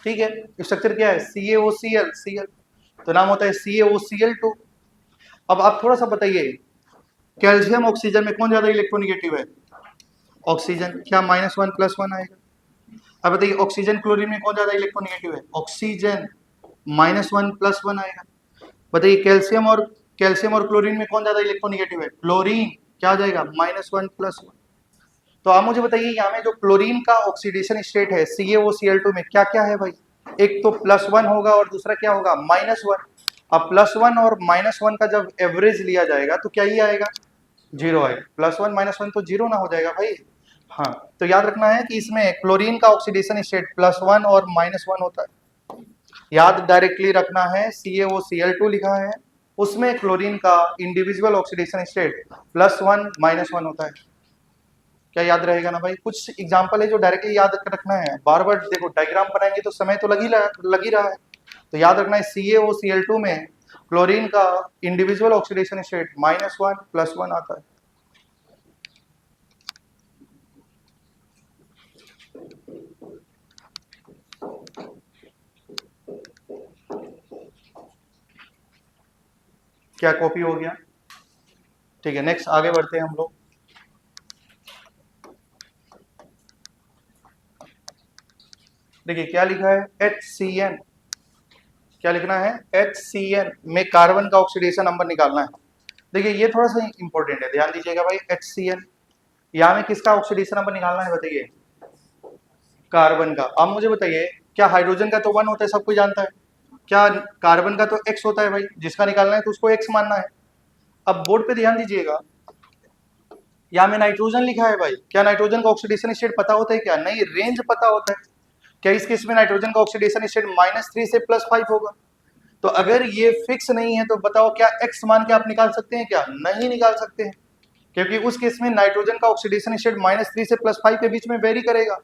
ठीक है, स्ट्रक्चर क्या है? CaOCl, Cl, तो नाम होता है CaOCl2। अब आप थोड़ा सा बताइए, कैल्शियम ऑक्सीजन में कौन ज्यादा इलेक्ट्रोनेगेटिव है? ऑक्सीजन। क्या -1 + 1 आएगा? अब बताइए ऑक्सीजन क्लोरीन में कौन ज्यादा इलेक्ट्रोनेगेटिव है? ऑक्सीजन। -1 + 1 आएगा। बताइए कैल्शियम और क्लोरीन में कौन ज्यादा इलेक्ट्रोनेगेटिव है? क्लोरीन। क्या आ जाएगा? -1 + 1। तो आप मुझे बताइए यहाँ में जो क्लोरीन का ऑक्सीडेशन स्टेट है CaOCl2 में क्या क्या है भाई? एक तो +1 होगा और दूसरा क्या होगा? -1। अब +1 और -1 का जब एवरेज लिया जाएगा तो क्या ही आएगा? 0 आएगा। +1 -1 तो 0 ना हो जाएगा भाई। हाँ, तो याद रखना है कि इसमें क्लोरीन का ऑक्सीडेशन स्टेट +1 और -1 होता है। याद डायरेक्टली रखना है, CaOCl2 लिखा है, उसमें क्लोरीन का इंडिविजुअल ऑक्सीडेशन स्टेट +1 -1 होता है। क्या याद रहेगा ना भाई? कुछ एग्जांपल है जो डायरेक्टली याद रखना है, बार बार देखो डायग्राम बनाएंगे तो समय तो लग ही रहा है। तो याद रखना है CaOCl2 में क्लोरीन का इंडिविजुअल ऑक्सीडेशन स्टेट -1 +1 आता है। क्या कॉपी हो गया? ठीक है, नेक्स्ट आगे बढ़ते हैं हम लोग। देखिए क्या लिखा है? HCN। क्या लिखना है? HCN में कार्बन का ऑक्सीडेशन नंबर निकालना है। देखिए ये थोड़ा सा इंपॉर्टेंट है, ध्यान दीजिएगा भाई। HCN यहाँ में किसका ऑक्सीडेशन नंबर निकालना है बताइए? कार्बन का। अब मुझे बताइए, क्या हाइड्रोजन का तो 1 होता है, सब कोई जानता है। क्या कार्बन का तो x होता है भाई, जिसका निकालना है तो उसको x मानना है। अब बोर्ड पे ध्यान दीजिएगा, यहाँ में नाइट्रोजन लिखा है भाई। क्या नाइट्रोजन का ऑक्सीडेशन स्टेट पता होता है क्या? नहीं, रेंज पता होता है। क्या इस केस में नाइट्रोजन का ऑक्सीडेशन स्टेट -3 से +5 होगा? तो अगर ये फिक्स नहीं है तो बताओ क्या x मान के आप निकाल सकते हैं क्या? नहीं निकाल सकते हैं, क्योंकि उस केस में नाइट्रोजन का ऑक्सीडेशन स्टेट -3 से +5 के बीच में वेरी करेगा।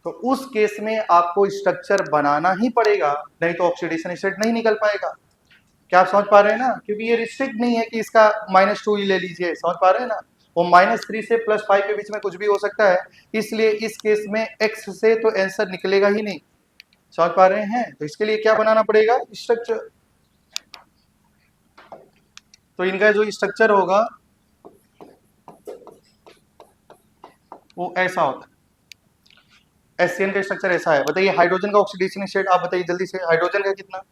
तो उस केस में आपको स्ट्रक्चर बनाना ही पड़ेगा, नहीं तो ऑक्सीडेशन स्टेट नहीं निकल पाएगा। क्या आप समझ पा रहे हैं ना? क्योंकि ये रिस्ट्रिक्ट नहीं है कि इसका -2 ही ले लीजिए, समझ पा रहे हैं ना? वो -3 से +5 के बीच में कुछ भी हो सकता है, इसलिए इस केस में x से तो आंसर निकलेगा ही नहीं। समझ पा रहे हैं? तो इसके लिए क्या बनाना पड़ेगा? स्ट्रक्चर। तो इनका जो स्ट्रक्चर होगा वो ऐसा होता है। HCN का स्ट्रक्चर ऐसा है। बताइए हाइड्रोजन का ऑक्सीडेशन स्टेट आप बताइए जल्दी से। हाइड्रोजन का कितना?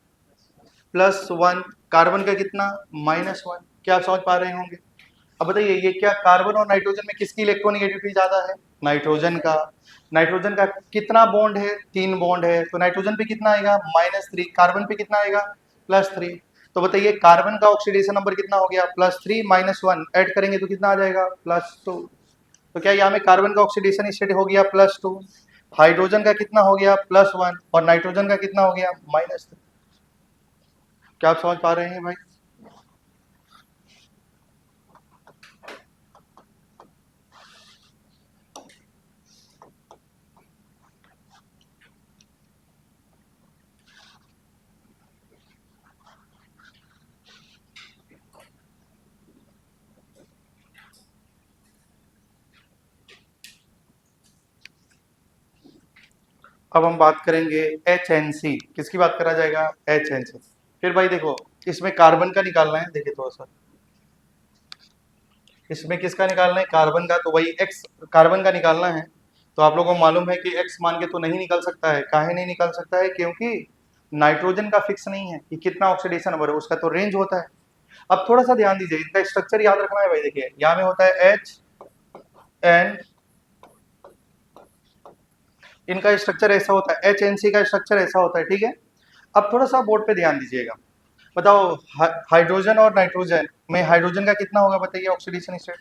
+1। कार्बन का कितना? -1। क्या आप समझ पा रहे होंगे? अब बताइए ये क्या कार्बन और नाइट्रोजन में किसकी इलेक्ट्रोनेगेटिविटी ज्यादा है? नाइट्रोजन का। नाइट्रोजन का कितना बॉन्ड है? 3 बॉन्ड है, तो नाइट्रोजन पे कितना आएगा? -3। कार्बन पे कितना आएगा? +3। तो बताइए कार्बन का ऑक्सीडेशन नंबर कितना हो गया? +3 -1 ऐड करेंगे तो कितना आ जाएगा? +2। तो क्या यहाँ में कार्बन का ऑक्सीडेशन स्टेट हो गया +2, हाइड्रोजन का कितना हो गया? +1 और नाइट्रोजन का कितना हो गया? -3। क्या आप समझ पा रहे हैं भाई? अब हम बात करेंगे HNC। किसकी बात करा जाएगा? HNC। फिर भाई देखो इसमें कार्बन का निकालना है, देखिए थोड़ा सा इसमें किसका निकालना है? कार्बन का। तो वही x कार्बन का निकालना है। तो आप लोगों को मालूम है कि x मान के तो नहीं निकल सकता है। काहे नहीं निकल सकता है? क्योंकि नाइट्रोजन का फिक्स नहीं है कि कितना ऑक्सीडेशन नंबर है, उसका तो रेंज होता है। अब थोड़ा सा ध्यान दीजिए, इनका स्ट्रक्चर याद रखना है भाई। देखिए यहाँ में होता है HN, इनका स्ट्रक्चर ऐसा होता है, HNC का स्ट्रक्चर ऐसा होता है, ठीक है। अब थोड़ा सा बोर्ड पे ध्यान दीजिएगा। बताओ हाइड्रोजन और नाइट्रोजन में हाइड्रोजन का कितना होगा बताइए ऑक्सीडेशन स्टेट?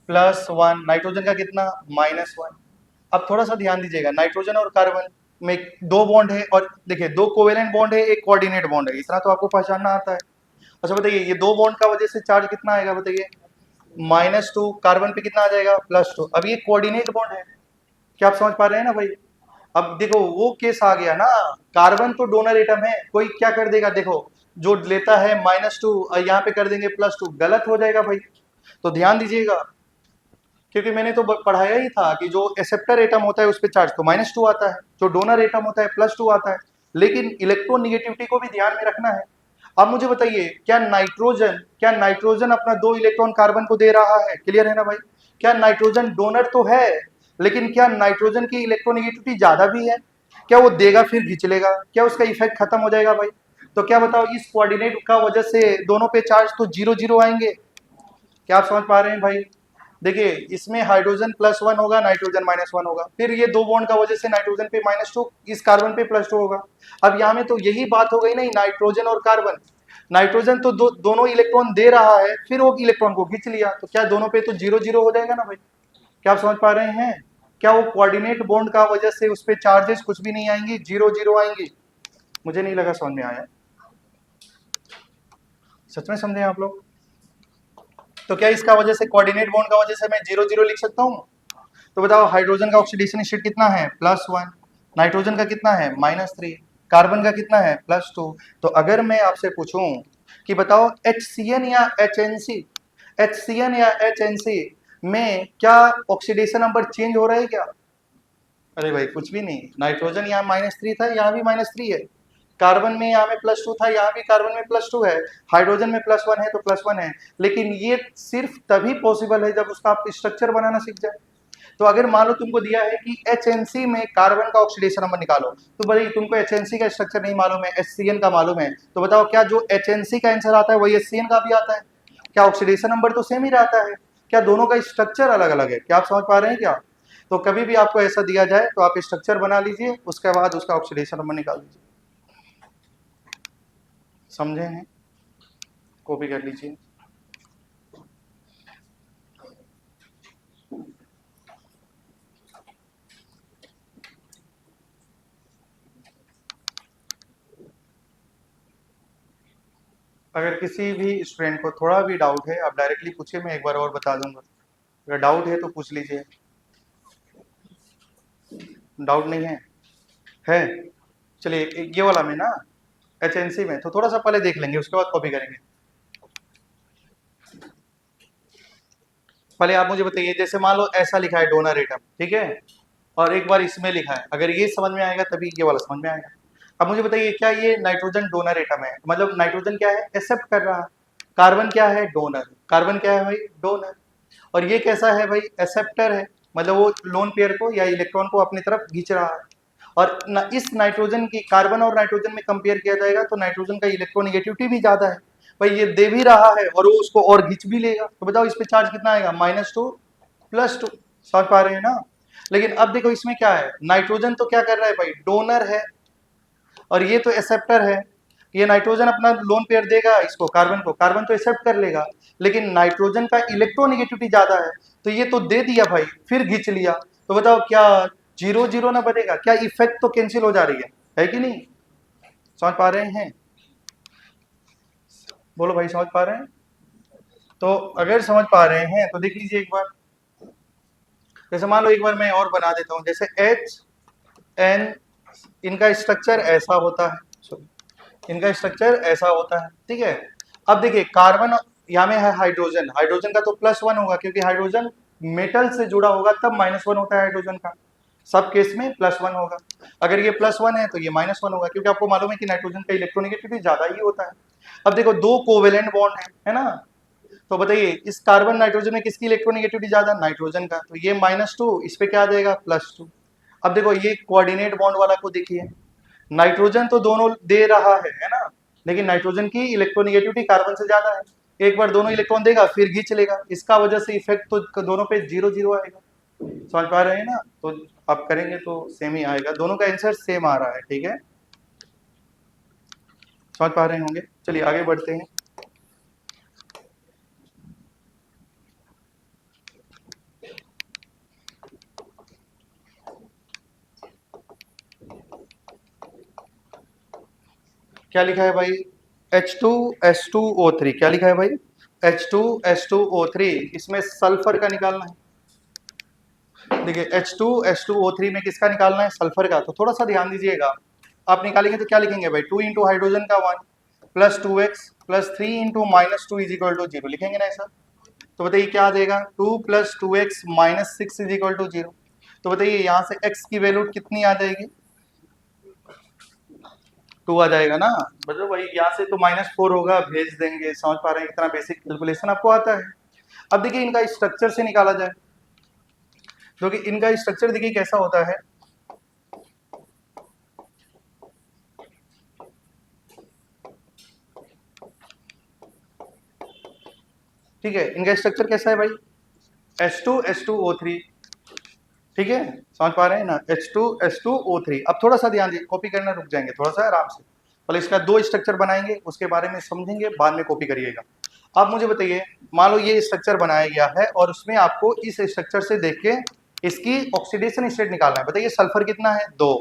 +1। नाइट्रोजन का कितना? -1। अब थोड़ा सा ध्यान दीजिएगा, नाइट्रोजन और कार्बन में 2 बॉन्ड है और देखिए 2 कोवेलेंट बॉन्ड है, एक कोऑर्डिनेट बॉन्ड है। इतना तो आपको पहचानना आता है। अच्छा बताइए ये 2 बॉन्ड का वजह से चार्ज कितना आएगा बताइए? -2। कार्बन पे कितना आ जाएगा? +2। अब ये कोऑर्डिनेट बॉन्ड है। क्या आप समझ पा रहे हैं ना भाई? अब देखो वो केस आ गया ना, कार्बन तो डोनर एटम है, कोई क्या कर देगा, देखो जो लेता है -2 और यहाँ पे कर देंगे +2, गलत हो जाएगा भाई। तो ध्यान दीजिएगा, क्योंकि मैंने तो पढ़ाया ही था कि जो एक्सेप्टर एटम होता है उस पर चार्ज तो -2 आता है, जो डोनर एटम होता है +2 आता है, लेकिन इलेक्ट्रोनिगेटिविटी को भी ध्यान में रखना है। अब मुझे बताइए क्या नाइट्रोजन अपना 2 इलेक्ट्रॉन कार्बन को दे रहा है? क्लियर है ना भाई? क्या नाइट्रोजन डोनर तो है, लेकिन क्या नाइट्रोजन की इलेक्ट्रोनिगेटिविटी ज्यादा भी है? क्या वो देगा फिर खींच लेगा? क्या उसका इफेक्ट खत्म हो जाएगा भाई? तो क्या बताओ इस कोऑर्डिनेट का वजह से दोनों पे चार्ज तो 0 0 आएंगे। क्या आप समझ पा रहे हैं भाई? देखिए इसमें हाइड्रोजन +1 होगा, नाइट्रोजन -1 होगा, फिर ये 2 बॉन्ड का वजह से नाइट्रोजन पे -2, इस कार्बन पे +2 होगा। अब यहाँ में तो यही बात हो गई नहीं, नाइट्रोजन और कार्बन। नाइट्रोजन तो दोनों इलेक्ट्रॉन दे रहा है, फिर वो इलेक्ट्रॉन को खींच लिया, तो क्या दोनों पे तो 0 0 हो जाएगा ना भाई? क्या आप समझ पा रहे हैं? क्या वो कोऑर्डिनेट बॉन्ड का वजह से उस पे चार्जेस कुछ भी नहीं आएंगी, 0 0 आएंगी? मुझे नहीं लगा समझ में आया। सच में समझे आप लोग? तो क्या इसका वजह से कोऑर्डिनेट बॉन्ड का वजह से मैं 0 0 लिख सकता हूँ? तो बताओ हाइड्रोजन का ऑक्सीडेशन स्टेट कितना है? +1। नाइट्रोजन का कितना है? -3। कार्बन का कितना है? +2। तो अगर मैं आपसे पूछूं कि बताओ HCN या HNC, HCN या HNC में क्या ऑक्सीडेशन नंबर चेंज हो रहा है क्या? अरे भाई कुछ भी नहीं। नाइट्रोजन यहाँ -3 था, यहाँ भी -3 है। कार्बन में यहाँ में +2 था, यहाँ भी कार्बन में +2 है। हाइड्रोजन में +1 है तो +1 है। लेकिन ये सिर्फ तभी पॉसिबल है जब उसका आप स्ट्रक्चर बनाना सीख जाए। तो अगर मान लो तुमको दिया है कि HNC में कार्बन का ऑक्सीडेशन नंबर निकालो, तो भाई तुमको HNC का स्ट्रक्चर नहीं मालूम है, HCN का मालूम है, तो बताओ क्या जो HNC का आंसर आता है वही HCN का भी आता है? क्या ऑक्सीडेशन नंबर तो सेम ही रहता है? क्या दोनों का स्ट्रक्चर अलग अलग है? क्या आप समझ पा रहे हैं क्या? तो कभी भी आपको ऐसा दिया जाए तो आप स्ट्रक्चर बना लीजिए, उसके बाद उसका ऑक्सीडेशन नंबर निकाल लीजिए। समझे हैं? कॉपी कर लीजिए। अगर किसी भी स्टूडेंट को थोड़ा भी डाउट है आप डायरेक्टली पूछिए, मैं एक बार और बता दूंगा। अगर डाउट है तो पूछ लीजिए। डाउट नहीं है? चलिए ये वाला में ना HNC में तो थोड़ा सा पहले देख लेंगे, उसके बाद कॉपी करेंगे। पहले आप मुझे बताइए, जैसे मान लो ऐसा लिखा है डोनर एटम, ठीक है, और एक बार इसमें लिखा है, अगर ये समझ में आएगा तभी ये वाला समझ में आएगा। अब मुझे बताइए क्या ये नाइट्रोजन डोनर एटम है, मतलब नाइट्रोजन क्या है, एक्सेप्ट कर रहा है, कार्बन क्या है, डोनर, कार्बन क्या है भाई, डोनर, और ये कैसा है भाई, एक्सेप्टर है, मतलब वो लोन पेयर को या इलेक्ट्रॉन को अपनी तरफ खींच रहा है। और इस नाइट्रोजन की कार्बन और नाइट्रोजन में कंपेयर किया जाएगा तो नाइट्रोजन का इलेक्ट्रोनिगेटिविटी भी ज्यादा है, भाई ये दे भी रहा है और वो उसको और खींच भी लेगा, तो बताओ इस पे चार्ज कितना आएगा, -2 +2, समझ पा रहे हैं ना। लेकिन अब देखो इसमें क्या है, नाइट्रोजन तो क्या कर रहा है भाई, डोनर है, और ये तो एक्सेप्टर है, ये नाइट्रोजन अपना लोन पेयर देगा इसको, कार्बन को, कार्बन तो एक्सेप्ट कर लेगा, लेकिन नाइट्रोजन का इलेक्ट्रोनिगेटिविटी ज्यादा है, तो ये तो दे दिया भाई फिर खींच लिया, तो बताओ क्या 0-0 ना बनेगा, क्या इफेक्ट तो कैंसिल हो जा रही है कि नहीं, समझ पा रहे हैं, बोलो भाई समझ पा रहे हैं। तो अगर समझ पा रहे हैं तो देख लीजिए एक बार, जैसे मान लो एक बार मैं और बना देता हूं, जैसे HN, इनका स्ट्रक्चर ऐसा होता है, इनका स्ट्रक्चर ऐसा होता है, ठीक है। अब देखिए कार्बन यहाँ में है हाइड्रोजन, हाइड्रोजन का तो +1 होगा क्योंकि हाइड्रोजन मेटल से जुड़ा होगा तब -1 होता है हाइड्रोजन का, सब केस में +1 होगा, अगर ये +1 है तो ये -1 होगा, क्योंकि आपको मालूम है कि नाइट्रोजन का इलेक्ट्रोनिगेटिविटी ज्यादा ही होता है। अब देखो दो कोवेलेंट बॉन्ड है ना, तो बताइए इस कार्बन नाइट्रोजन में किसकी इलेक्ट्रोनिगेटिविटी ज्यादा, नाइट्रोजन का, तो ये -2, इस पे क्या देगा, +2। अब देखो ये कोऑर्डिनेट बॉन्ड वाला को देखिए, नाइट्रोजन तो दोनों दे रहा है ना, लेकिन नाइट्रोजन की इलेक्ट्रोनिगेटिविटी कार्बन से ज्यादा है, एक बार दोनों इलेक्ट्रॉन देगा फिर खींच लेगा, इसका वजह से इफेक्ट तो दोनों पे 0-0 आएगा, समझ पा रहे हैं ना। तो आप करेंगे तो सेम ही आएगा, दोनों का आंसर सेम आ रहा है, ठीक है, समझ पा रहे होंगे। चलिए आगे बढ़ते हैं। क्या लिखा है भाई, H2S2O3, क्या लिखा है भाई, H2S2O3, इसमें सल्फर का निकालना है। देखिए H2S2O3 में किसका निकालना है, सल्फर का, तो थोड़ा सा ध्यान दीजिएगा, आप निकालेंगे तो क्या लिखेंगे भाई, 2 इंटू हाइड्रोजन का 1 + 2x + 3 इंटू -2 = 0 लिखेंगे ना ऐसा, तो बताइए क्या देगा, 2 + 2x - 6 = 0, तो बताइए यहाँ से x की वैल्यू कितनी आ जाएगी, 2 आ जाएगा ना, मतलब भाई यहाँ से तो -4 होगा, भेज देंगे, समझ पा रहे हैं, इतना बेसिक कैलकुलेशन आपको आता है। अब देखिए इनका स्ट्रक्चर से निकाला जाए, क्योंकि इनका स्ट्रक्चर देखिए कैसा होता है, ठीक है, इनका स्ट्रक्चर कैसा है भाई, H2S2O3, ठीक है, समझ पा रहे हैं ना, H2S2O3। अब थोड़ा सा ध्यान दीजिए, कॉपी करना रुक जाएंगे थोड़ा सा आराम से, पहले इसका 2 स्ट्रक्चर बनाएंगे, उसके बारे में समझेंगे, बाद में कॉपी करिएगा। अब मुझे बताइए, मान लो ये स्ट्रक्चर बनाया गया है और उसमें आपको इस स्ट्रक्चर से देख के इसकी ऑक्सीडेशन स्टेट निकालना है, बताइए सल्फर कितना है, 2,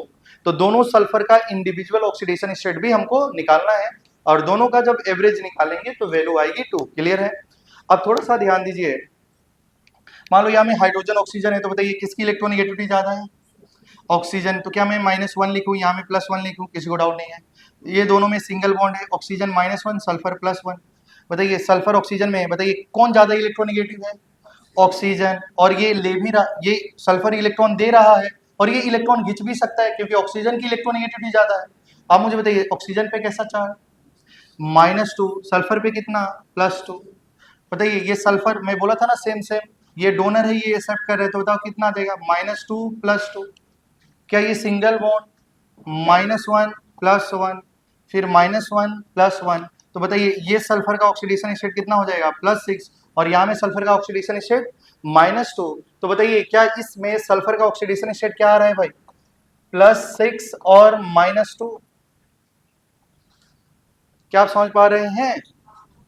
तो दोनों सल्फर का इंडिविजुअल ऑक्सीडेशन स्टेट भी हमको निकालना है, और दोनों का जब एवरेज निकालेंगे तो वैल्यू आएगी 2, क्लियर है। अब थोड़ा सा ध्यान दीजिए, मान लो यहाँ में हाइड्रोजन ऑक्सीजन है, तो बताइए किसकी इलेक्ट्रोनिगेटिविटी ज्यादा है, ऑक्सीजन, तो क्या मैं -1 लिखूं, यहाँ में +1 लिखूं, किसी को डाउट नहीं है, ये दोनों में सिंगल बॉन्ड है, ऑक्सीजन -1, सल्फर +1, बताइए सल्फर ऑक्सीजन में है, बताइए कौन ज्यादा इलेक्ट्रोनिगेटिव है, ऑक्सीजन, और ये ले भी रहा, ये सल्फर इलेक्ट्रॉन दे रहा है और ये इलेक्ट्रॉन खींच भी सकता है क्योंकि ऑक्सीजन की इलेक्ट्रोनिगेटिविटी ज्यादा है। अब मुझे बताइए ऑक्सीजन पे कैसा चार्ज, -2, सल्फर पे कितना, +2, बताइए ये सल्फर मैं बोला था ना सेम सेम, ये डोनर है ये एक्सेप्ट कर रहे हैं, तो बताओ कितना देगा, -2 + 2, क्या ये सिंगल बॉन्ड, -1 + 1 फिर -1 + 1, तो बताइए ये सल्फर का ऑक्सीडेशन स्टेट कितना हो जाएगा, +6, और यहाँ में सल्फर का ऑक्सीडेशन स्टेट -2, तो बताइए क्या इसमें सल्फर का ऑक्सीडेशन स्टेट क्या आ रहा है भाई, +6 और -2, क्या आप समझ पा रहे हैं,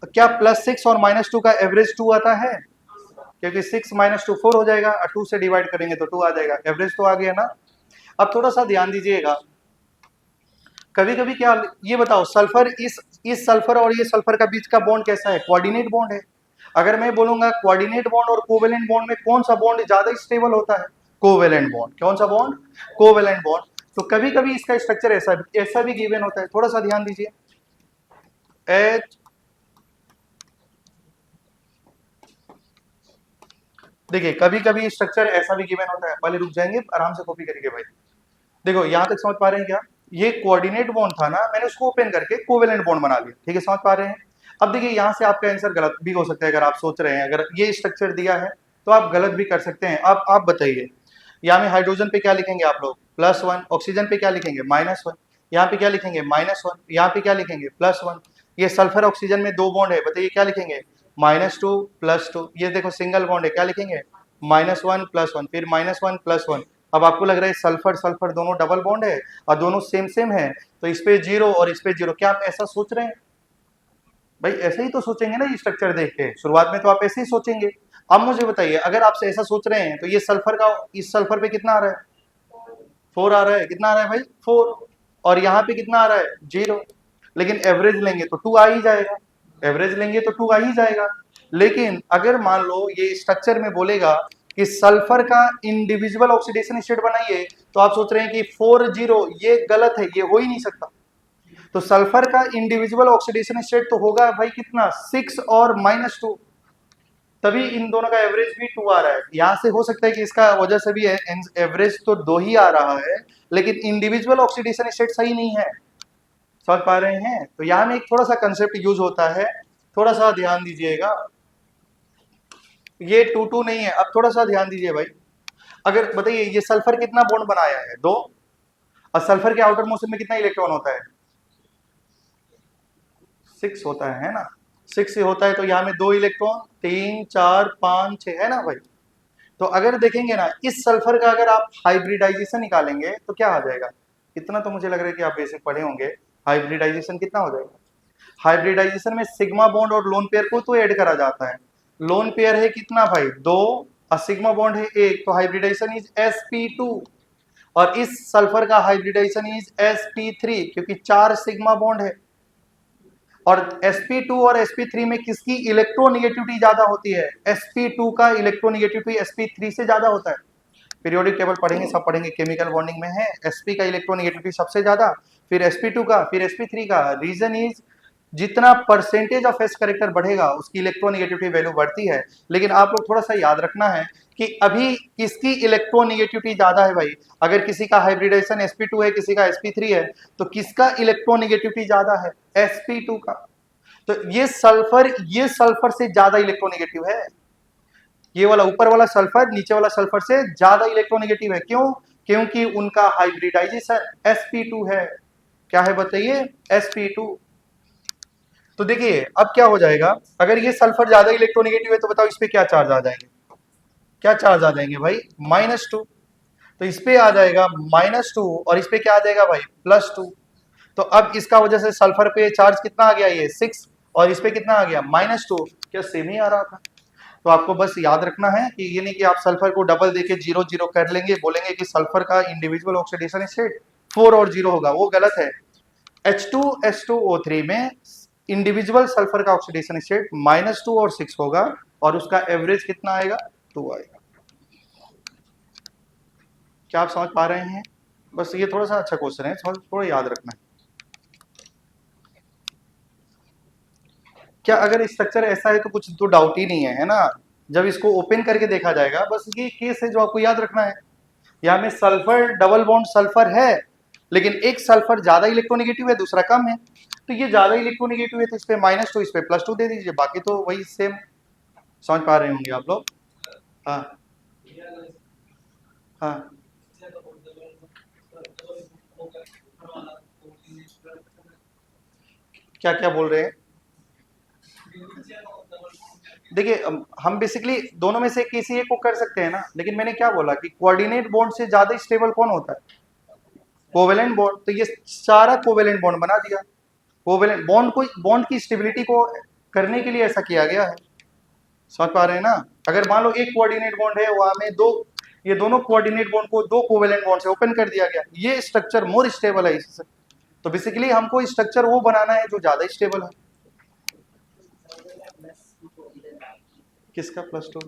क्या +6 और -2 का एवरेज 2 आता है, क्योंकि 6 - 2 4 हो जाएगा, 2 से डिवाइड करेंगे तो 2 आ जाएगा, एवरेज तो आ गया ना। अब थोड़ा सा ध्यान दीजिएगा, कभी कभी क्या, ये बताओ सल्फर इस सल्फर और ये सल्फर का बीच का बॉन्ड कैसा है, कोऑर्डिनेट बॉन्ड है, अगर मैं बोलूंगा कोऑर्डिनेट बॉन्ड और कोवेलेंट बॉन्ड में कौन सा बॉन्ड ज्यादा स्टेबल होता है, कोवेलेंट बॉन्ड। कौन सा बॉन्ड? Covalent bond. तो कभी कभी इसका स्ट्रक्चर ऐसा भी गिवन होता है, थोड़ा सा ध्यान दीजिए। H, देखिए कभी कभी स्ट्रक्चर ऐसा भी गिवन होता है, पहले रुक जाएंगे, आराम से कॉपी करेंगे भाई। देखो यहां तक समझ पा रहे हैं क्या? ये कोऑर्डिनेट बॉन्ड था ना, मैंने उसको ओपन करके कोवेलेंट बॉन्ड बना दिया, ठीक है, समझ पा रहे हैं? अब देखिए यहां से आपका आंसर गलत भी हो सकता है, अगर आप सोच रहे हैं अगर ये स्ट्रक्चर दिया है तो आप गलत भी कर सकते हैं। अब आप बताइए, यहाँ में हाइड्रोजन पे क्या लिखेंगे आप लोग? +1। ऑक्सीजन पे क्या लिखेंगे? -1। यहाँ पे क्या लिखेंगे? -1। यहाँ पे क्या लिखेंगे? +1। ये सल्फर ऑक्सीजन में 2 बॉन्ड है, बताइए क्या लिखेंगे? -2 +2। ये देखो सिंगल बॉन्ड है, क्या लिखेंगे? -1 +1, फिर -1 +1। अब आपको लग रहा है सल्फर सल्फर दोनों डबल बॉन्ड है और दोनों सेम सेम है, तो इस पे 0 और इस पे 0। क्या आप ऐसा सोच रहे हैं? भाई ऐसे ही तो सोचेंगे ना, ये स्ट्रक्चर देख के शुरुआत में तो आप ऐसे ही सोचेंगे। अब मुझे बताइए, अगर आपसे ऐसा सोच रहे हैं तो ये सल्फर का, इस सल्फर पे कितना आ रहा है? 4 आ रहा है। कितना आ रहा है भाई? 4। और यहाँ पे कितना आ रहा है? 0। लेकिन एवरेज लेंगे तो 2 आ ही जाएगा, एवरेज लेंगे तो 2 आ ही जाएगा। लेकिन अगर मान लो ये स्ट्रक्चर में बोलेगा कि सल्फर का इंडिविजुअल ऑक्सीडेशन स्टेट बनाइए, तो आप सोच रहे हैं कि 4 0, ये गलत है, ये हो ही नहीं सकता। तो सल्फर का इंडिविजुअल ऑक्सीडेशन स्टेट तो होगा भाई कितना? 6 और -2, तभी इन दोनों का एवरेज भी 2 आ रहा है। यहां से हो सकता है कि इसका वजह से भी एवरेज तो 2 ही आ रहा है, लेकिन इंडिविजुअल ऑक्सीडेशन स्टेट सही नहीं है। समझ पा रहे हैं? तो यहां में एक थोड़ा सा कंसेप्ट यूज होता है, थोड़ा सा ध्यान दीजिएगा। ये 2 नहीं है, अब थोड़ा सा ध्यान दीजिए भाई। अगर बताइए ये सल्फर कितना बॉन्ड बनाया है? 2। और सल्फर के आउटर मोशन में कितना इलेक्ट्रॉन होता है? 6 होता है ना? 6 से होता है, तो यहाँ में 2 इलेक्ट्रॉन, 3 4 5 6 है ना भाई? तो अगर देखेंगे ना, इस सल्फर का अगर आप हाइब्रिडाइजेशन निकालेंगे तो क्या आ जाएगा? इतना तो मुझे लग रहा है कि आप बेसिक पढ़े होंगे। हाइब्रिडाइजेशन कितना हो जाएगा? हाइब्रिडाइजेशन में सिग्मा बॉन्ड और लोन पेयर को तो ऐड करा जाता है। लोन पेयर है कितना भाई? 2। और सिग्मा बॉन्ड है 1, तो हाइब्रिडाइजेशन इज sp2। और इस सल्फर का हाइब्रिडाइजेशन इज sp3, क्योंकि 4 सिग्मा बॉन्ड है। और sp2 और sp3 में किसकी इलेक्ट्रोनेगेटिविटी ज्यादा होती है? sp2 का इलेक्ट्रोनेगेटिविटी sp3 से ज्यादा होता है। पीरियोडिक टेबल पढ़ेंगे, सब पढ़ेंगे, केमिकल बॉन्डिंग में है sp का इलेक्ट्रोनेगेटिविटी सबसे ज्यादा, फिर sp2 का, फिर sp3 का। रीजन इज जितना परसेंटेज ऑफ एस करेक्टर बढ़ेगा उसकी इलेक्ट्रोनेगेटिविटी वैल्यू बढ़ती है। लेकिन आप लोग थोड़ा सा याद रखना है कि अभी किसकी इलेक्ट्रोनेगेटिविटी ज्यादा है भाई? अगर किसी का हाइब्रिडाइजेशन sp2 है, किसी का sp3 है, तो किसका इलेक्ट्रोनेगेटिविटी ज्यादा है? sp2 का। तो ये सल्फर से ज्यादा इलेक्ट्रोनेगेटिव है। ये वाला ऊपर वाला सल्फर नीचे वाला सल्फर से ज्यादा इलेक्ट्रोनेगेटिव है। क्यों? क्योंकि उनका हाइब्रिडाइजेशन sp2 है। क्या है बताइए? sp2। तो देखिए अब क्या हो जाएगा, अगर ये सल्फर ज्यादा इलेक्ट्रोनेगेटिव है तो बताओ इस पे क्या चार्ज आ जाएंगे? क्या चार्ज आ जाएंगे भाई? -2। तो इस पे आ जाएगा -2 और इस पे क्या आ जाएगा भाई? +2। तो अब इसका वजह से सल्फर पे चार्ज कितना आ गया? ये 6। और इस पे कितना आ गया? -2। क्या सेम ही आ रहा था? तो आपको बस याद रखना है कि ये नहीं कि आप सल्फर को डबल देके 0 0 कर लेंगे, बोलेंगे कि सल्फर का इंडिविजुअल ऑक्सीडेशन स्टेट 4 और 0 होगा, वो गलत है। H2SO3 में इंडिविजुअल सल्फर का ऑक्सीडेशन स्टेट -2 और 6 होगा, और उसका एवरेज कितना आएगा? 2 आएगा। क्या आप समझ पा रहे हैं? बस ये थोड़ा सा अच्छा क्वेश्चन है, थोड़ा याद रखना है। क्या अगर स्ट्रक्चर ऐसा है तो कुछ तो डाउट ही नहीं है ना? जब इसको ओपन करके देखा जाएगा, बस ये केस है जो आपको याद रखना है। यहाँ में सल्फर डबल बॉन्ड सल्फर है, लेकिन एक सल्फर ज्यादा इलेक्ट्रोनेगेटिव है, दूसरा कम है। तो ये ज्यादा इलेक्ट्रोनेगेटिव है तो इस पे -2, इस पे +2 दे दीजिए, बाकी तो वही सेम। समझ पा रहे होंगे आप लोग? हाँ हाँ। क्या क्या बोल रहे हैं? देखिए हम बेसिकली दोनों में से किसी एक को कर सकते हैं ना, लेकिन मैंने क्या बोला कि कोऑर्डिनेट बॉन्ड से ज्यादा स्टेबल कौन होता है? Covalent bond. तो ये सारा कोवेलेंट बॉन्ड बना दिया। कोवेलेंट बॉन्ड को, बॉन्ड की स्टेबिलिटी को करने के लिए ऐसा किया गया है। समझ पा रहे हैं ना? अगर मान लो एक कोऑर्डिनेट बॉन्ड है, वहां में दो, ये दोनों कोऑर्डिनेट बॉन्ड को 2 कोवेलेंट बॉन्ड से ओपन कर दिया गया, ये स्ट्रक्चर मोर स्टेबल है इससे। तो बेसिकली हमको स्ट्रक्चर वो बनाना है जो ज्यादा स्टेबल है। किसका +2?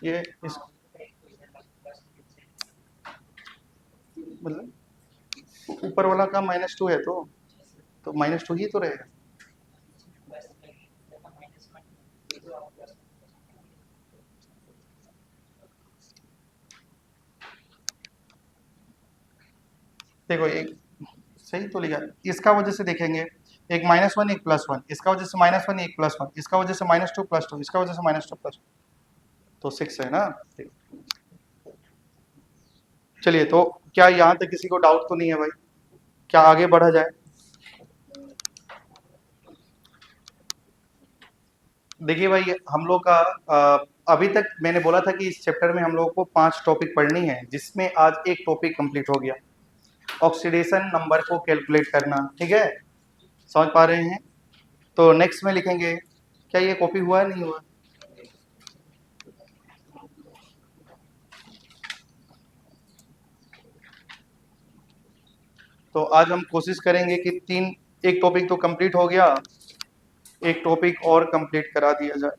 ये मतलब ऊपर वाला का -2 है तो -2 ही तो रहेगा। देखो एक सही तो लिखा, इसका वजह से देखेंगे एक -1 एक +1, इसका वजह से -1 एक +1, इसका वजह से -2 +2, इसका वजह से -2 +2, तो 6 है ना। चलिए तो क्या यहाँ तक किसी को डाउट तो नहीं है भाई, क्या आगे बढ़ा जाए? देखिए भाई हम लोग का अभी तक मैंने बोला था कि इस चैप्टर में हम लोगों को 5 टॉपिक पढ़नी है, जिसमें आज एक टॉपिक कंप्लीट हो गया, ऑक्सीडेशन नंबर को कैलकुलेट करना। ठीक है, समझ पा रहे हैं? तो नेक्स्ट में लिखेंगे, क्या ये कॉपी हुआ है नहीं हुआ? तो आज हम कोशिश करेंगे कि एक टॉपिक तो कंप्लीट हो गया, एक टॉपिक और कंप्लीट करा दिया जाए।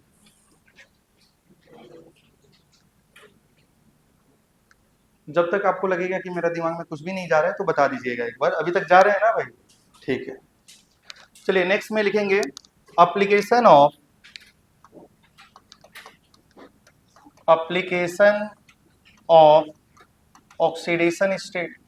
जब तक आपको लगेगा कि मेरा दिमाग में कुछ भी नहीं जा रहा है तो बता दीजिएगा एक बार। अभी तक जा रहे हैं ना भाई? ठीक है, चलिए नेक्स्ट में लिखेंगे एप्लीकेशन ऑफ ऑक्सीडेशन स्टेट।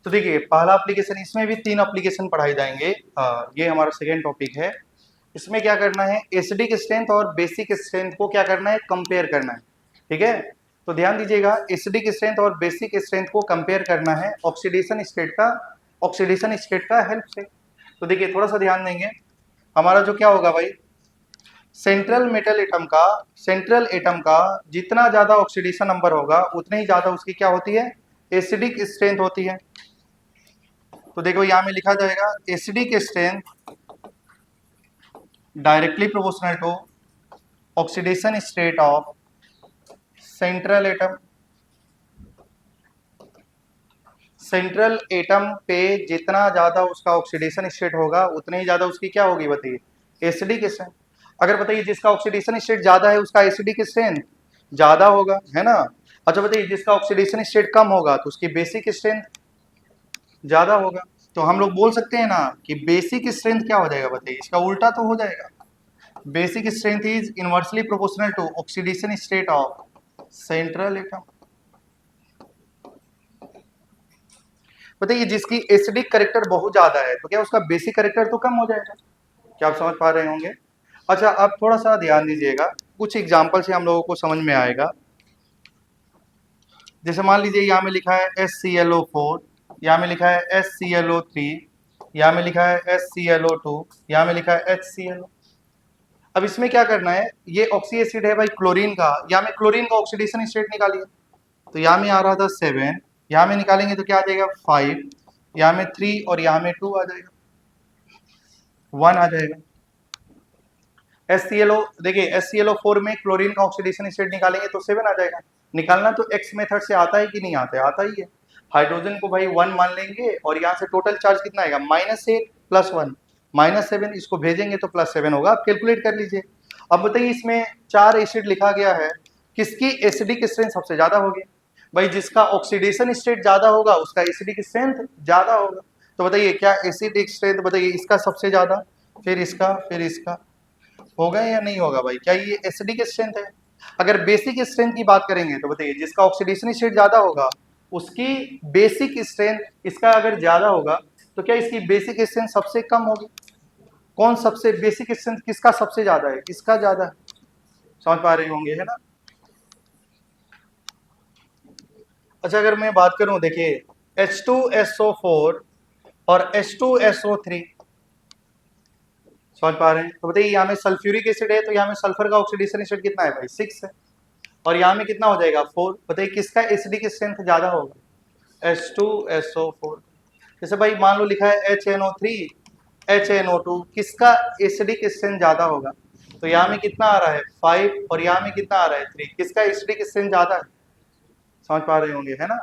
तो देखिए पहला एप्लीकेशन, इसमें भी 3 एप्लीकेशन पढ़ाए जाएंगे। ये हमारा सेकेंड टॉपिक है। इसमें क्या करना है, एसिडिक स्ट्रेंथ और बेसिक स्ट्रेंथ को क्या करना है, कंपेयर करना है। ठीक है, तो ध्यान दीजिएगा, एसिडिक स्ट्रेंथ और बेसिक स्ट्रेंथ को कंपेयर करना है ऑक्सीडेशन स्टेट का हेल्प से। तो देखिए थोड़ा सा ध्यान देंगे, हमारा जो क्या होगा भाई, सेंट्रल एटम का जितना ज्यादा ऑक्सीडेशन नंबर होगा उतनी ही ज्यादा उसकी क्या होती है, एसिडिक स्ट्रेंथ होती है। तो देखो यहां में लिखा जाएगा acidic strength directly proportional to oxidation state of central atom पे जितना ज्यादा उसका ऑक्सीडेशन स्टेट होगा उतनी ही ज्यादा उसकी क्या होगी बताइए, एसिडिक स्ट्रेंथ। अगर बताइए जिसका ऑक्सीडेशन स्टेट ज्यादा है उसका एसिडिक स्ट्रेंथ ज्यादा होगा, है ना। अच्छा बताइए जिसका ऑक्सीडेशन स्टेट कम होगा तो उसकी बेसिक स्ट्रेंथ ज्यादा होगा। तो हम लोग बोल सकते हैं ना कि बेसिक स्ट्रेंथ क्या हो जाएगा बताइए, इसका उल्टा तो हो जाएगा, basic strength is inversely proportional to oxidation state of central atom. बताइए जिसकी एसिडिक करेक्टर बहुत ज्यादा है तो क्या उसका बेसिक करेक्टर तो कम हो जाएगा, क्या आप समझ पा रहे होंगे। अच्छा अब थोड़ा सा ध्यान दीजिएगा, कुछ एग्जाम्पल से हम लोगों को समझ में आएगा। जैसे मान लीजिए यहाँ में लिखा है SClO4, यहाँ में लिखा है SClO3, यहाँ में लिखा है SClO2, यहाँ में लिखा है HClO। अब इसमें क्या करना है, ये ऑक्सी एसिड है भाई क्लोरीन का, यहाँ में क्लोरीन का ऑक्सीडेशन स्टेट निकालिए। तो यहाँ में आ रहा था 7, यहाँ में निकालेंगे तो क्या आ जाएगा 5, यहाँ में 3 और यहाँ में 2 आ जाएगा, 1 आ जाएगा। HClO देखिए HClO4 में क्लोरीन का ऑक्सीडेशन स्टेट निकालेंगे तो 7 आ जाएगा। निकालना तो एक्स मेथड से आता है कि नहीं आता है, आता ही है। हाइड्रोजन को भाई 1 मान लेंगे और यहाँ से टोटल चार्ज कितना आएगा, -8 + 1 -7, इसको भेजेंगे तो +7 होगा। आप कैलकुलेट कर लीजिए। अब बताइए इसमें 4 एसिड लिखा गया है, किसकी एसिडिक स्ट्रेंथ सबसे ज्यादा होगी, भाई जिसका ऑक्सीडेशन स्टेट ज्यादा होगा उसका एसिडिक स्ट्रेंथ ज्यादा होगा। तो बताइए क्या एसिडिक स्ट्रेंथ, बताइए इसका सबसे ज्यादा, फिर इसका होगा या नहीं होगा भाई, क्या ये एसिडिक स्ट्रेंथ है। अगर बेसिक स्ट्रेंथ की बात करेंगे तो बताइए जिसका ऑक्सीडेशन स्टेट ज्यादा होगा उसकी बेसिक स्ट्रेंथ इसका अगर ज्यादा होगा तो क्या इसकी बेसिक स्ट्रेंथ सबसे कम होगी। कौन सबसे बेसिक स्ट्रेंथ किसका सबसे ज्यादा है, इसका ज्यादा है, समझ पा रहे होंगे, है ना। अच्छा अगर मैं बात करूं, देखिए H2SO4 और H2SO3, समझ पा रहे हैं। तो बताइए यहाँ में सल्फ्यूरिक एसिड है तो यहाँ में सल्फर का ऑक्सीडेशन स्टेट कितना है भाई, 6 है, और यहाँ में कितना हो जाएगा 4। बताइए किसका एसिडिक स्ट्रेंथ ज्यादा होगा, H2SO4। जैसे भाई मान लो लिखा है HNO3 HNO2, किसका एसिडिक स्ट्रेंथ ज्यादा होगा, तो यहाँ में कितना आ रहा है 5 और यहाँ में कितना आ रहा है 3, किसका एसिडिक स्ट्रेंथ ज्यादा है? समझ पा रहे होंगे, है ना?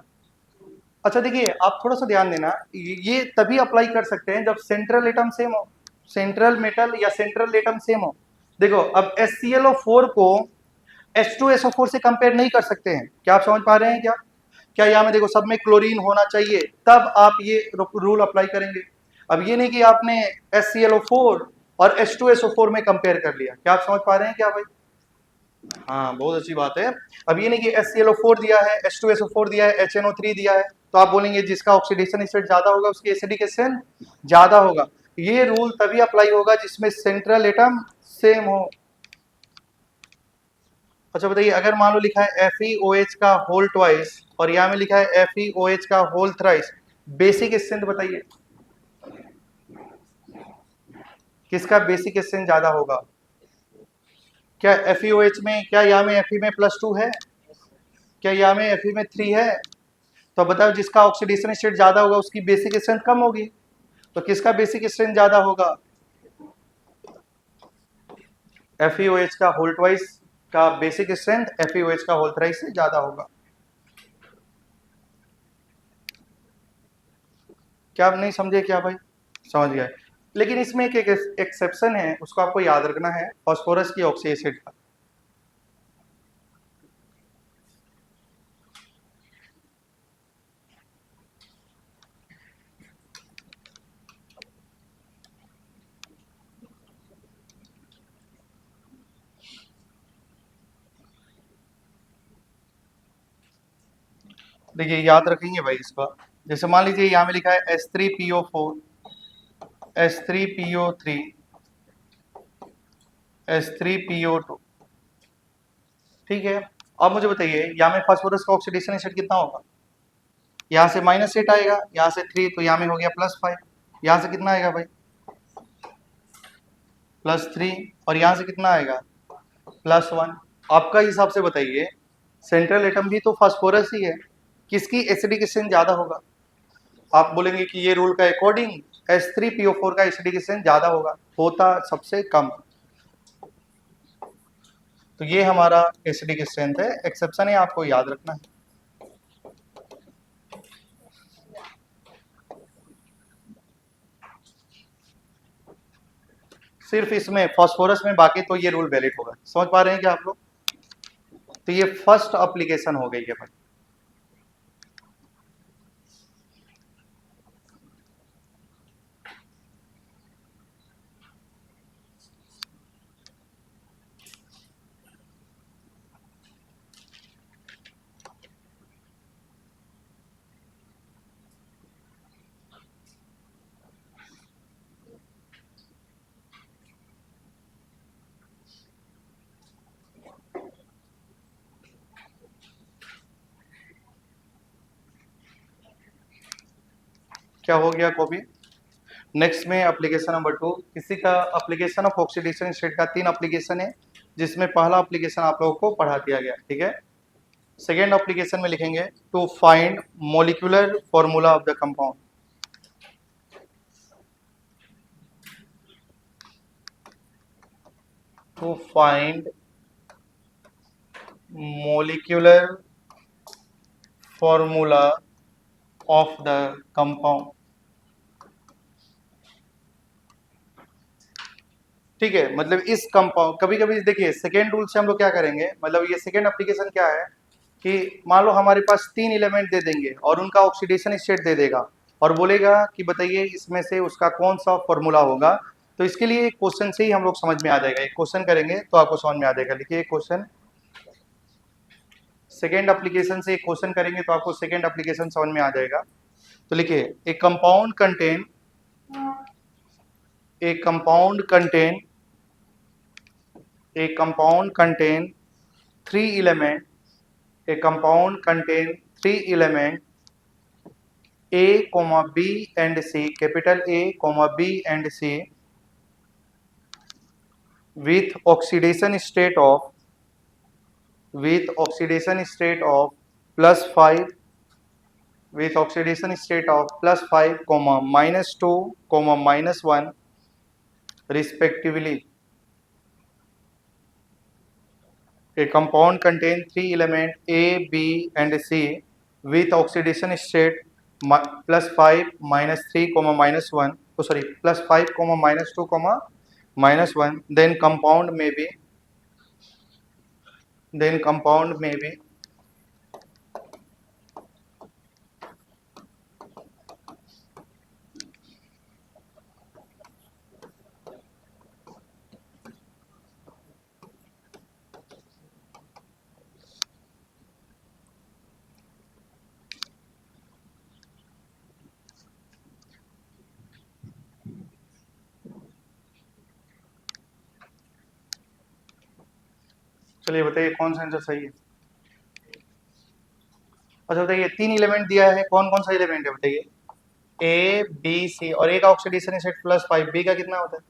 अच्छा देखिए, आप थोड़ा सा ध्यान देना, ये तभी अप्लाई कर सकते हैं जब सेंट्रल एटम सेम हो, सेंट्रल मेटल या सेंट्रल एटम सेम हो। देखो अब HClO4 को H2SO4 से कंपेयर नहीं कर सकते हैं, क्या आप समझ पा रहे हैं क्या? क्या यहाँ में देखो सब में क्लोरीन होना चाहिए, तब आप ये रूल अप्लाई करेंगे। अब ये नहीं कि आपने HClO4 और H2SO4 में कंपेयर कर लिया, क्या आप समझ पा रहे हैं क्या भाई? हाँ, बहुत अच्छी बात है। अब ये नहीं कि HClO4 दिया है, H2SO4 दिया है, HNO3 दिया है, तो आप बोलेंगे जिसका ऑक्सीडेशन स्टेट ज्यादा होगा उसकी एसिडिक स्ट्रेंथ ज्यादा होगा। ये रूल तभी अप्लाई होगा जिसमें सेंट्रल एटम सेम हो। अच्छा बताइए, अगर मान लो लिखा है FeOH का होल ट्वाइस और यहाँ में लिखा है FeOH का होल थ्राइस, बेसिक स्ट्रेंथ बताइए किसका बेसिक स्ट्रेंथ ज्यादा होगा? क्या FeOH में, क्या यहाँ में Fe में +2 है? क्या यहाँ में Fe में 3 है? तो बताओ जिसका ऑक्सीडेशन स्टेट ज्यादा होगा उसकी बेसिक स्ट्रेंथ कम होगी, तो किसका बेसिक स्ट्रेंथ ज्यादा होगा? FeOH का होल ट्वाइस का बेसिक स्ट्रेंथ FeOH का होल थ्राइस से ज्यादा होगा। क्या आप नहीं समझे क्या भाई? समझ गए। लेकिन इसमें एक एक्सेप्शन है, उसको आपको याद रखना है, फास्फोरस की ऑक्सी एसिड का। देखिए याद रखेंगे भाई इसका, जैसे मान लीजिए यहाँ में लिखा है H3PO4 H3PO3 H3PO2, ठीक है। अब मुझे बताइए यहाँ में फास्फोरस का ऑक्सीडेशन स्टेट कितना होगा? यहाँ से -8 आएगा, यहाँ से 3, तो यहाँ में हो गया +5, यहाँ से कितना आएगा भाई? +3, और यहाँ से कितना आएगा? +1। आपका हिसाब से बताइए, सेंट्रल एटम भी तो फास्फोरस ही है, किसकी एसिडिक स्ट्रेंथ ज्यादा होगा? आप बोलेंगे कि ये रूल का अकॉर्डिंग H3PO4 का एसिडिक स्ट्रेंथ ज्यादा होगा, होता सबसे कम। तो ये हमारा एसिडिक स्ट्रेंथ है, एक्सेप्शन है, आपको याद रखना है। सिर्फ इसमें फास्फोरस में, बाकी तो ये रूल वैलिड होगा। समझ पा रहे हैं क्या आप लोग? तो ये फर्स्ट एप्लीकेशन हो गई है भाई। क्या हो गया कॉपी? नेक्स्ट में एप्लीकेशन नंबर 2, किसी का एप्लीकेशन ऑफ ऑक्सीडेशन स्टेट का 3 एप्लीकेशन है, जिसमें पहला एप्लीकेशन आप लोगों को पढ़ा दिया गया, ठीक है। सेकेंड एप्लीकेशन में लिखेंगे to find molecular formula of the compound. To find molecular formula of the compound, ठीक है। मतलब इस कंपाउंड, कभी कभी देखिए सेकेंड रूल से हम लोग क्या करेंगे, मतलब ये सेकेंड एप्लीकेशन क्या है कि मान लो हमारे पास 3 एलिमेंट दे देंगे और उनका ऑक्सीडेशन स्टेट दे देगा और बोलेगा कि बताइए इसमें से उसका कौन सा फॉर्मूला होगा। तो इसके लिए एक क्वेश्चन से ही हम लोग समझ में आ जाएगा, एक क्वेश्चन करेंगे तो आपको समझ में आ जाएगा। देखिए क्वेश्चन, सेकेंड एप्लीकेशन से एक क्वेश्चन करेंगे तो आपको सेकेंड एप्लीकेशन समझ में आ जाएगा। तो लिखिए ए compound contain a compound contain a compound contain three element a compound contain three element A comma B and C, capital A comma B and C, with oxidation state of +5, with oxidation state of +5 comma -2 comma -1 respectively, A compound contain three element A, B and C with oxidation state +5, -3, -1. Oh, sorry, +5, -2, -1. Then compound may be. चलिए बताइए कौन सा answer सही है। अच्छा बताइए, तीन element दिया है, कौन कौन सा एलिमेंट है बताइए। ए, बी, सी और ए का ऑक्सीडेशन स्टेट +5, बी का कितना होता है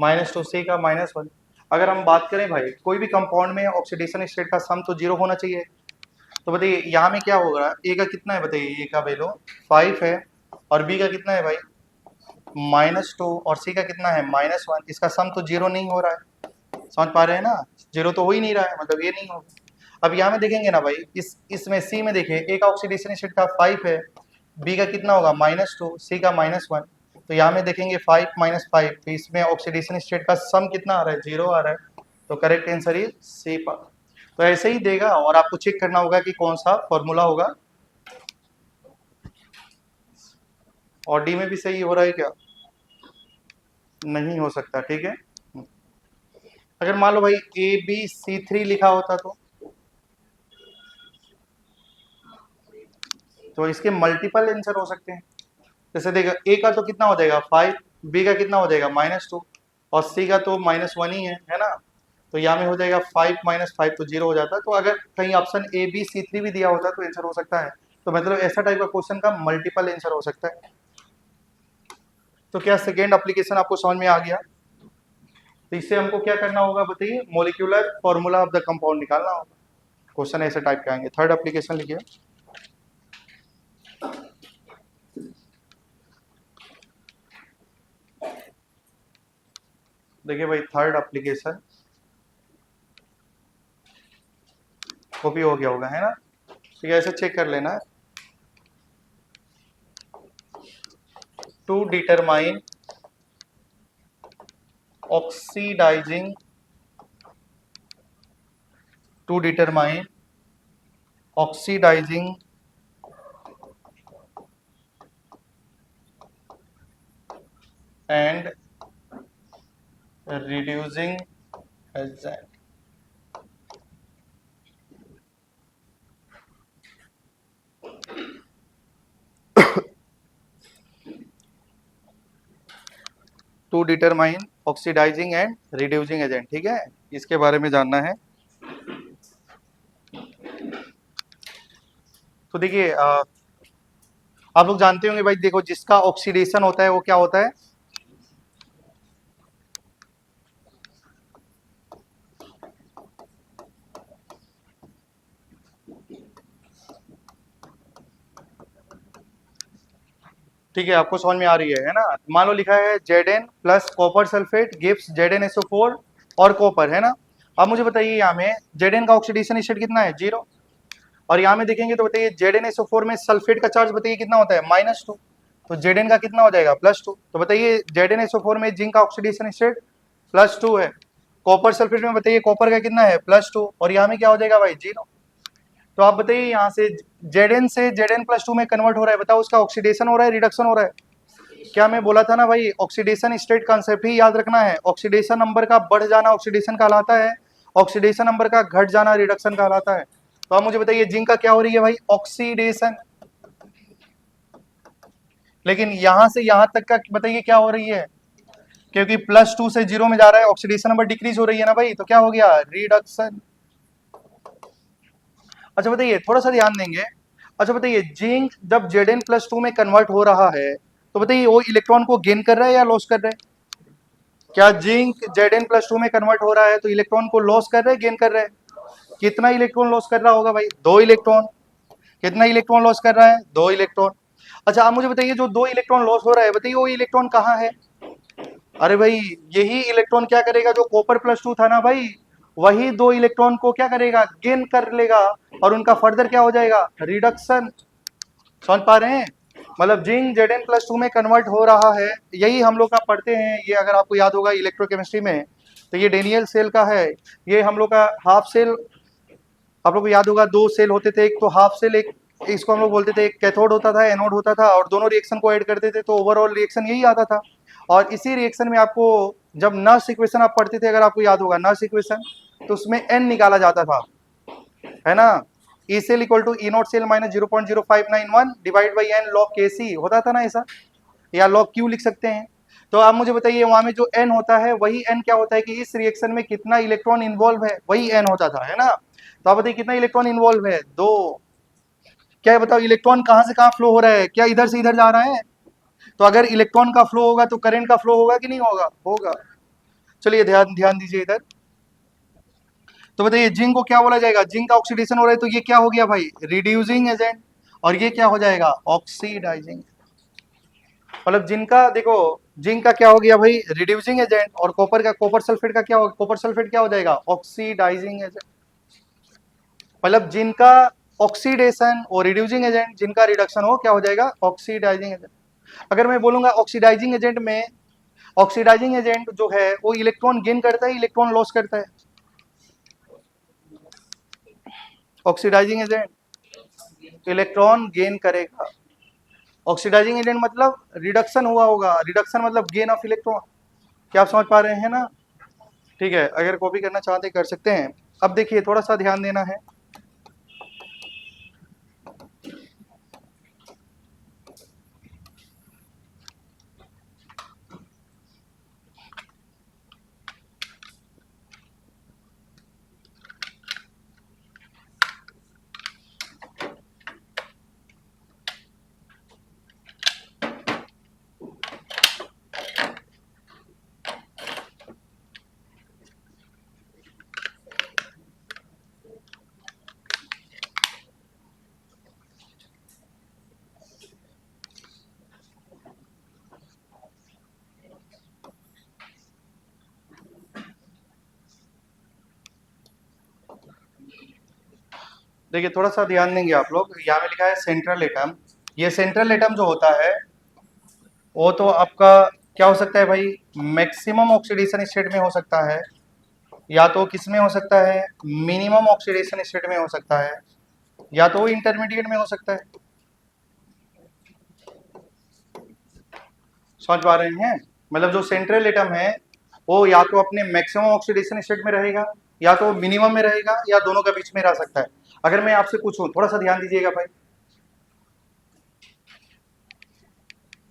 -2, सी का -1। अगर हम बात करें भाई कोई भी कंपाउंड में ऑक्सीडेशन स्टेट का सम तो 0 होना चाहिए। तो बताइए यहाँ में क्या होगा, ए का कितना है बताइए, ए का वैल्यू 5 है और बी का कितना है भाई -2 और सी का कितना है -1। इसका सम तो 0 नहीं हो रहा है, समझ पा रहे हैं ना, 0 तो हो ही नहीं रहा है, मतलब ये नहीं होगा। अब यहाँ में देखेंगे ना भाई, इसमें सी में देखिए, ए का ऑक्सीडेशन स्टेट का 5 है, बी का कितना होगा -2, सी का -1। तो यहाँ में देखेंगे 5 -5, तो इसमें ऑक्सीडेशन स्टेट का सम कितना आ रहा है 0 आ रहा है। तो correct answer is C part. तो ऐसे ही देगा और आपको चेक करना होगा कि कौन सा फॉर्मूला होगा। और डी में भी सही हो रहा है क्या, नहीं हो सकता, ठीक है। अगर मान लो भाई ABC3 लिखा होता तो इसके मल्टीपल आंसर हो सकते हैं। जैसे देखा ए का तो कितना हो जाएगा 5, बी का कितना हो जाएगा -2 और सी का तो -1 ही है ना। तो यहाँ में हो जाएगा 5 -5 तो 0 हो जाता है। तो अगर कहीं ऑप्शन ABC3 भी दिया होता तो आंसर हो सकता है। तो मतलब ऐसा टाइप का क्वेश्चन का मल्टीपल आंसर हो सकता है। तो क्या सेकेंड एप्लीकेशन आपको समझ में आ गया। तो इससे हमको क्या करना होगा बताइए, molecular formula of the compound निकालना होगा। क्वेश्चन ऐसे टाइप के आएंगे। थर्ड एप्लीकेशन लिखिए। देखिए भाई थर्ड एप्लीकेशन कॉपी हो गया होगा, है ना। ठीक है, ऐसे चेक कर लेना। To determine oxidising and reducing agent। To determine oxidising and reducing agent, ठीक है, इसके बारे में जानना है। तो देखिए आप लोग जानते होंगे भाई, देखो जिसका ऑक्सीडेशन होता है वो क्या होता है, ठीक है, आपको समझ में आ रही है ना। मान लो लिखा है Zn plus copper sulphate gives ZnSO4 और कॉपर, है ना। अब मुझे बताइए यहाँ में Zn का ऑक्सीडेशन स्टेट कितना है 0 और यहाँ में देखेंगे तो बताइए ZnSO4 में सल्फेट का चार्ज बताइए कितना होता है -2, तो Zn का कितना हो जाएगा +2। तो बताइए ZnSO4 में जिंक का ऑक्सीडेशन स्टेट +2 है, कॉपर सल्फेट में बताइए कॉपर का कितना है +2 और यहाँ में क्या हो जाएगा भाई 0। तो आप बताइए यहाँ से Zn से Zn+2 में कन्वर्ट हो रहा है, बताओ उसका ऑक्सीडेशन हो रहा है रिडक्शन हो रहा है। क्या मैं बोला था ना भाई, ऑक्सीडेशन स्टेट कॉन्सेप्ट ही याद रखना है। ऑक्सीडेशन नंबर का बढ़ जाना ऑक्सीडेशन कहलाता है, ऑक्सीडेशन नंबर का घट जाना रिडक्शन कहलाता है। तो आप मुझे बताइए जिंक का क्या हो रही है भाई ऑक्सीडेशन, लेकिन यहां से यहां तक का बताइए क्या हो रही है, क्योंकि +2 से 0 में जा रहा है, ऑक्सीडेशन नंबर डिक्रीज हो रही है ना भाई, तो क्या हो गया रिडक्शन। अच्छा बताइए थोड़ा सा ध्यान देंगे। अच्छा बताइए जिंक जब Zn+2 में कन्वर्ट हो रहा है तो बताइए वो इलेक्ट्रॉन को गेन कर रहा है या लॉस कर रहा है। क्या जिंक Zn+2 में कन्वर्ट हो रहा है तो इलेक्ट्रॉन को लॉस कर रहा है गेन कर रहा है। कितना इलेक्ट्रॉन लॉस कर रहा होगा भाई 2 इलेक्ट्रॉन। कितना इलेक्ट्रॉन लॉस कर रहा है 2 इलेक्ट्रॉन। अच्छा आप मुझे बताइए जो 2 इलेक्ट्रॉन लॉस हो रहा है बताइए वो इलेक्ट्रॉन कहाँ है। अरे भाई यही इलेक्ट्रॉन क्या करेगा जो कॉपर +2 था ना भाई, वही 2 इलेक्ट्रॉन को क्या करेगा, गेन कर लेगा, और उनका फर्दर क्या हो जाएगा, रिडक्शन। समझ पा रहे हैं? मतलब जिंक Zn+2 में कन्वर्ट हो रहा है, यही हम लोग का पढ़ते हैं। ये अगर आपको याद होगा इलेक्ट्रोकेमिस्ट्री में, तो ये डेनियल सेल का है। ये हम लोग का हाफ सेल, आप लोग को याद होगा 2 सेल होते थे, एक तो हाफ सेल, एक इसको हम लोग बोलते थे, एक कैथोड होता था, एनोड होता था, और दोनों रिएक्शन को ऐड करते थे तो ओवरऑल रिएक्शन यही आता था। और इसी रिएक्शन में आपको जब नर्स इक्वेशन आप पढ़ते थे, अगर आपको याद होगा नर्स इक्वेशन, तो उसमें एन निकाला जाता था, है ना। E cell equal to E naught cell minus 0.0591 divide by N log K C होता था ना ऐसा, या लॉग क्यू लिख सकते हैं। तो आप मुझे बताइए वहां में जो एन होता है, वही एन क्या होता है कि इस रिएक्शन में कितना इलेक्ट्रॉन इन्वॉल्व है, वही एन होता था, है ना। तो आप बताइए कितना इलेक्ट्रॉन इन्वॉल्व है, 2। क्या बताओ इलेक्ट्रॉन कहां से कहां फ्लो हो रहा है, क्या इधर से इधर जा रहा है? तो अगर इलेक्ट्रॉन का फ्लो होगा तो करंट का फ्लो होगा कि नहीं होगा, होगा। चलिए ध्यान ध्यान दीजिए इधर। तो बताइए जिंक को क्या बोला जाएगा, जिंक का ऑक्सीडेशन हो रहा है तो ये क्या हो गया भाई, रिड्यूसिंग एजेंट, और ये क्या हो जाएगा, ऑक्सीडाइजिंग। मतलब जिनका देखो, जिंक का क्या हो गया भाई, रिड्यूसिंग एजेंट, और कॉपर का, कॉपर सल्फेट का क्या हो, कॉपर सल्फेट क्या हो जाएगा, ऑक्सीडाइजिंग एजेंट। मतलब जिनका ऑक्सीडेशन और रिड्यूसिंग एजेंट, जिनका रिडक्शन हो क्या हो जाएगा, ऑक्सीडाइजिंग एजेंट। अगर मैं बोलूंगा ऑक्सीडाइजिंग एजेंट में, ऑक्सीडाइजिंग एजेंट जो है वो इलेक्ट्रॉन गेन करता है, इलेक्ट्रॉन लॉस करता है, ऑक्सीडाइजिंग एजेंट इलेक्ट्रॉन गेन करेगा। ऑक्सीडाइजिंग एजेंट मतलब रिडक्शन हुआ होगा, रिडक्शन मतलब गेन ऑफ इलेक्ट्रॉन। क्या आप समझ पा रहे हैं ना? ठीक है, अगर कॉपी करना चाहते कर सकते हैं। अब देखिए थोड़ा सा ध्यान देना है। देखिए थोड़ा सा ध्यान देंगे आप लोग, यहाँ में लिखा है सेंट्रल एटम। ये सेंट्रल एटम जो होता है वो तो आपका क्या हो सकता है भाई, मैक्सिमम ऑक्सीडेशन स्टेट में हो सकता है, या तो किस में हो सकता है, मिनिमम ऑक्सीडेशन स्टेट में हो सकता है, या तो इंटरमीडिएट में हो सकता है। समझ पा रहे हैं? मतलब जो सेंट्रल एटम है वो या तो अपने मैक्सिमम ऑक्सीडेशन स्टेट में रहेगा, या तो मिनिमम में रहेगा, या दोनों के बीच में रह सकता है। अगर मैं आपसे पूछूं, थोड़ा सा ध्यान दीजिएगा भाई,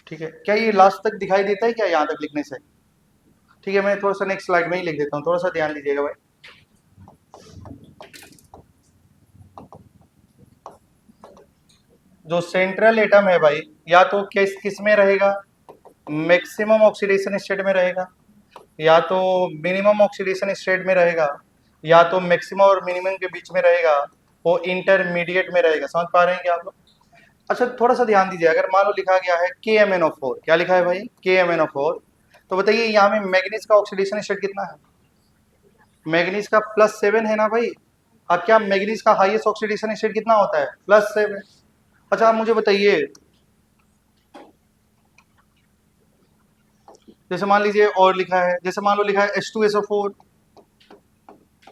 ठीक है, क्या ये लास्ट तक दिखाई देता है क्या यहाँ तक लिखने से? ठीक है, मैं थोड़ा सा नेक्स्ट स्लाइड में ही लिख देता हूँ, थोड़ा सा ध्यान दीजिएगा भाई। जो सेंट्रल एटम है भाई, या तो किस किस में रहेगा, मैक्सिमम ऑक्सीडेशन स्टेट में रहेगा, या तो मिनिमम ऑक्सीडेशन स्टेट में रहेगा, या तो मैक्सिमम और मिनिमम के बीच में रहेगा, वो इंटरमीडिएट में रहेगा। समझ पा रहे हैं क्या आप लोग? अच्छा थोड़ा सा ध्यान दीजिए, अगर मान लो लिखा गया है KMnO4, क्या लिखा है भाई, KMnO4, तो बताइए यहाँ में मैग्नीज का ऑक्सीडेशन स्टेट कितना है, मैग्नीज का +7 है ना भाई। अब क्या मैग्नीज का हाईएस्ट ऑक्सीडेशन स्टेट कितना होता है, +7। अच्छा आप मुझे बताइए, जैसे मान लीजिए और लिखा है, जैसे मान लो लिखा है H2SO4,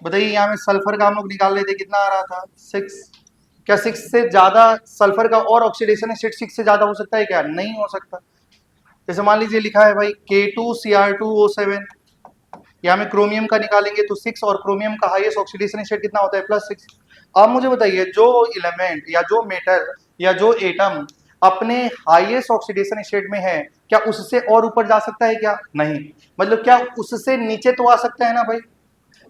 बताइए यहाँ में सल्फर का हम लोग निकाल लेते कितना आ रहा था, 6। क्या 6 से ज्यादा सल्फर का और ऑक्सीडेशन स्टेट 6 से ज्यादा हो सकता है क्या, नहीं हो सकता। जैसे मान लीजिए लिखा है भाई K2Cr2O7, यहाँ में क्रोमियम का निकालेंगे तो 6, और क्रोमियम का हाईएस्ट ऑक्सीडेशन स्टेट कितना होता है, +6। अब मुझे बताइए जो इलेमेंट या जो मेटल या जो एटम अपने हाईएस्ट ऑक्सीडेशन स्टेट में है, क्या उससे और ऊपर जा सकता है क्या, नहीं। मतलब क्या उससे नीचे तो आ सकता है ना भाई,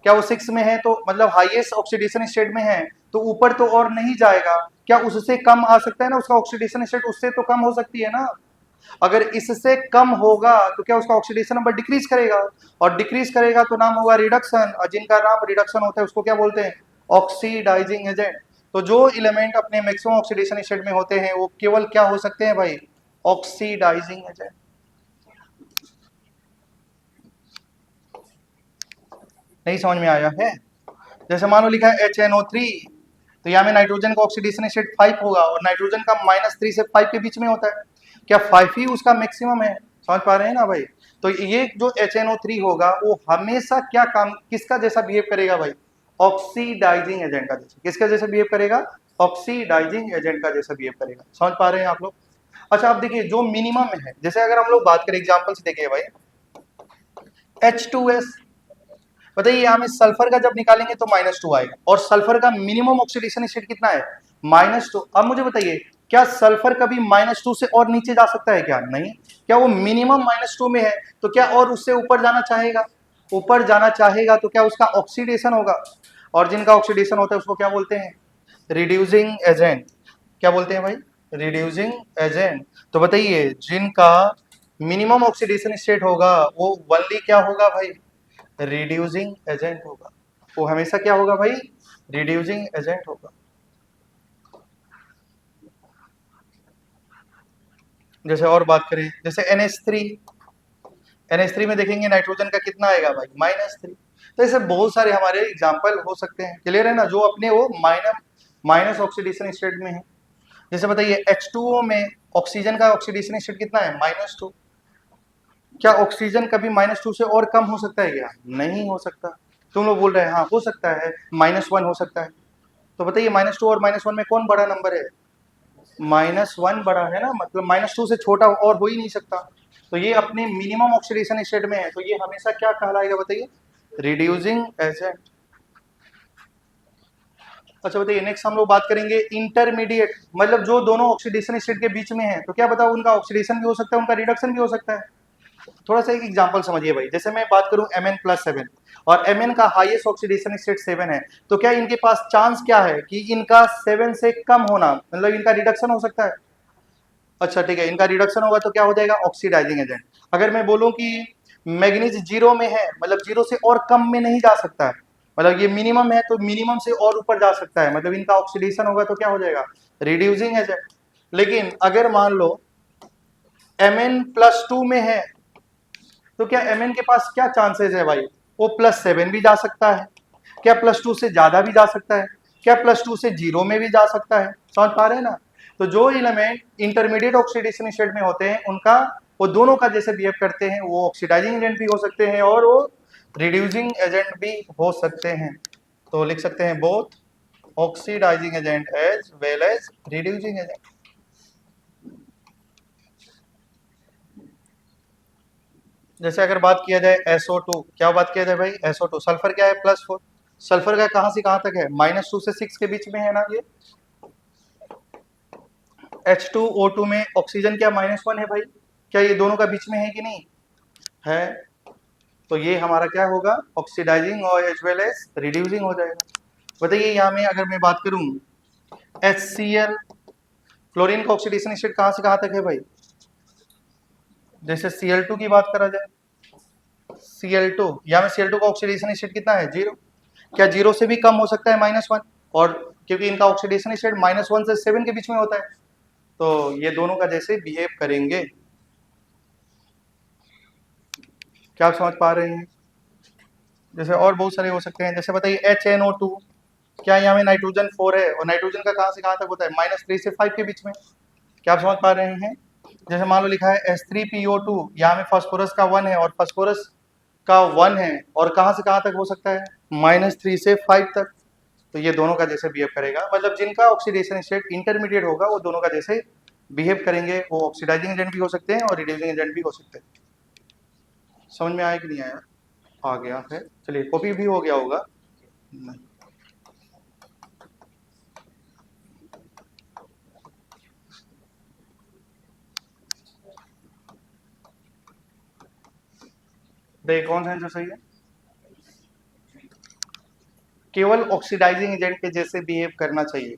क्या वो 6 में है तो मतलब हाईएस्ट ऑक्सीडेशन स्टेट में है, तो ऊपर तो और नहीं जाएगा, क्या उससे कम आ सकता है ना, उसका ऑक्सीडेशन स्टेट उससे तो कम हो सकती है ना। अगर इससे कम होगा तो क्या उसका ऑक्सीडेशन नंबर डिक्रीज करेगा, और डिक्रीज करेगा तो नाम होगा रिडक्शन, और जिनका नाम रिडक्शन होता है उसको क्या बोलते हैं, ऑक्सीडाइजिंग एजेंट। तो जो एलिमेंट अपने मैक्सिमम ऑक्सीडेशन स्टेट में होते हैं वो केवल क्या हो सकते हैं भाई, ऑक्सीडाइजिंग एजेंट। नहीं समझ में आया है? जैसे मान लो लिखा है HNO3, तो यहाँ में नाइट्रोजन का ऑक्सीडेशन स्टेट 5 होगा और नाइट्रोजन का -3 से 5 के बीच में होता है। क्या 5 ही उसका मैक्सिमम है? समझ पा रहे हैं ना भाई? तो ये जो HNO3 होगा वो हमेशा क्या काम, किसका जैसा बिहेव करेगा भाई? ऑक्सीडाइजिंग एजेंट का जैसा। किसका जैसा बिहेव करेगा? ऑक्सीडाइजिंग एजेंट का जैसा बिहेव करेगा। समझ पा रहे हैं आप लोग? अच्छा आप देखिए जो मिनिमम है, जैसे अगर हम लोग बात करें एग्जाम्पल से, देखिए भाई H2S, बताइए यहाँ में सल्फर का जब निकालेंगे तो -2 आएगा और सल्फर का मिनिमम ऑक्सीडेशन स्टेट कितना है? -2। अब मुझे बताइए क्या सल्फर कभी -2 से और नीचे जा सकता है क्या? नहीं। क्या वो मिनिमम -2 में है तो क्या और उससे ऊपर जाना चाहेगा? ऊपर जाना चाहेगा तो क्या उसका ऑक्सीडेशन होगा, और जिनका ऑक्सीडेशन होता है उसको क्या बोलते हैं? Reducing agent. क्या बोलते हैं भाई? Reducing agent. तो बताइए जिनका मिनिमम ऑक्सीडेशन स्टेट होगा वो ओनली क्या होगा भाई? रिड्यूसिंग एजेंट होगा। वो हमेशा क्या होगा भाई? रिड्यूसिंग एजेंट होगा। जैसे और बात करें, जैसे NH3 में देखेंगे नाइट्रोजन का कितना आएगा भाई? -3। तो ऐसे बहुत सारे हमारे एग्जाम्पल हो सकते हैं, क्लियर है ना, जो अपने वो माइनस ऑक्सीडेशन स्टेट में है। जैसे बताइए H2O में ऑक्सीजन का ऑक्सीडेशन स्टेट कितना है? -2। क्या ऑक्सीजन कभी -2 से और कम हो सकता है क्या? नहीं हो सकता। तुम लोग बोल रहे हैं हाँ हो सकता है, -1 हो सकता है। तो बताइए -2 और -1 में कौन बड़ा नंबर है? -1 बड़ा है ना, मतलब -2 से छोटा और हो ही नहीं सकता। तो ये अपने मिनिमम ऑक्सीडेशन स्टेट में है, तो ये हमेशा क्या कहलाएगा बताइए? Reducing agent. अच्छा बताइए नेक्स्ट हम लोग बात करेंगे इंटरमीडिएट, मतलब जो दोनों ऑक्सीडेशन स्टेट के बीच में है, तो क्या बताओ उनका ऑक्सीडेशन भी हो सकता है, उनका रिडक्शन भी हो सकता है। थोड़ा सा एक एग्जांपल समझिए भाई, जैसे मैं बात करूं Mn+7 और Mn का हाईएस्ट ऑक्सीडेशन स्टेट 7 है, तो क्या इनके पास चांस क्या है कि इनका 7 से कम होना, मतलब इनका रिडक्शन हो सकता है? अच्छा ठीक है, इनका रिडक्शन होगा तो क्या हो जाएगा? Oxidising agent. अगर मैं बोलूं कि मैग्नीज 0 में है, मतलब 0 से और कम में नहीं जा सकता है, मतलब ये मिनिमम है तो मिनिमम से और ऊपर जा सकता है, मतलब इनका ऑक्सीडेशन होगा तो क्या हो जाएगा? Reducing agent. लेकिन अगर मान लो Mn+2 में है, तो क्या Mn के पास क्या चांसेस है भाई? वो +7 भी जा सकता है, क्या +2 से ज्यादा भी जा सकता है, क्या +2 से 0 में भी जा सकता है। समझ पा रहे हैं ना? तो जो एलिमेंट इंटरमीडिएट ऑक्सीडेशन स्टेट में होते हैं उनका, वो दोनों का जैसे बिहेव करते हैं, वो ऑक्सीडाइजिंग एजेंट भी हो सकते हैं और वो रिड्यूसिंग एजेंट भी हो सकते हैं। तो लिख सकते हैं both oxidising agent as well as reducing agent. जैसे अगर बात किया जाए SO2, क्या बात किया जाए भाई? SO2 सल्फर क्या है? +4। सल्फर का कहां से कहां तक है? -2 से 6 के बीच में है ना ये। H2O2 में ऑक्सीजन क्या -1 है भाई? क्या ये दोनों का बीच में है कि नहीं है? तो ये हमारा क्या होगा? ऑक्सीडाइजिंग और एज वेल एज रिड्यूसिंग हो जाएगा। बताइए यहाँ में अगर मैं बात करूं HCl, क्लोरीन का ऑक्सीडेशन स्टेट कहां से कहां तक है भाई? जैसे Cl2 की बात करा जाए, Cl2, यहाँ में Cl2 का ऑक्सीडेशन स्टेट कितना है? 0। क्या 0 से भी कम हो सकता है -1? और क्योंकि इनका ऑक्सीडेशन स्टेट -1 से 7 के बीच में होता है, तो ये दोनों का जैसे बिहेव करेंगे। क्या आप समझ पा रहे हैं? जैसे और बहुत सारे हो सकते हैं, जैसे बताइए HNO2, क्या यहाँ में नाइट्रोजन 4 है और नाइट्रोजन का कहाँ से कहाँ तक होता है? -3 से 5 के बीच में। क्या आप समझ पा रहे हैं? जैसे मान लो लिखा है H3PO2, यहाँ में फास्फोरस का 1 है और फास्फोरस का 1 है, और कहाँ से कहाँ तक हो सकता है? -3 से 5 तक। तो ये दोनों का जैसे बिहेव करेगा, मतलब जिनका ऑक्सीडेशन स्टेट इंटरमीडिएट होगा वो दोनों का जैसे बिहेव करेंगे, वो ऑक्सीडाइजिंग एजेंट भी हो सकते हैं और रिड्यूसिंग एजेंट भी हो सकते हैं। समझ में आया कि नहीं आया? आ गया है, चलिए कॉपी भी हो गया होगा। नहीं। देखिए कौन सा आंसर सही है? केवल ऑक्सीडाइजिंग एजेंट के जैसे बिहेव करना चाहिए।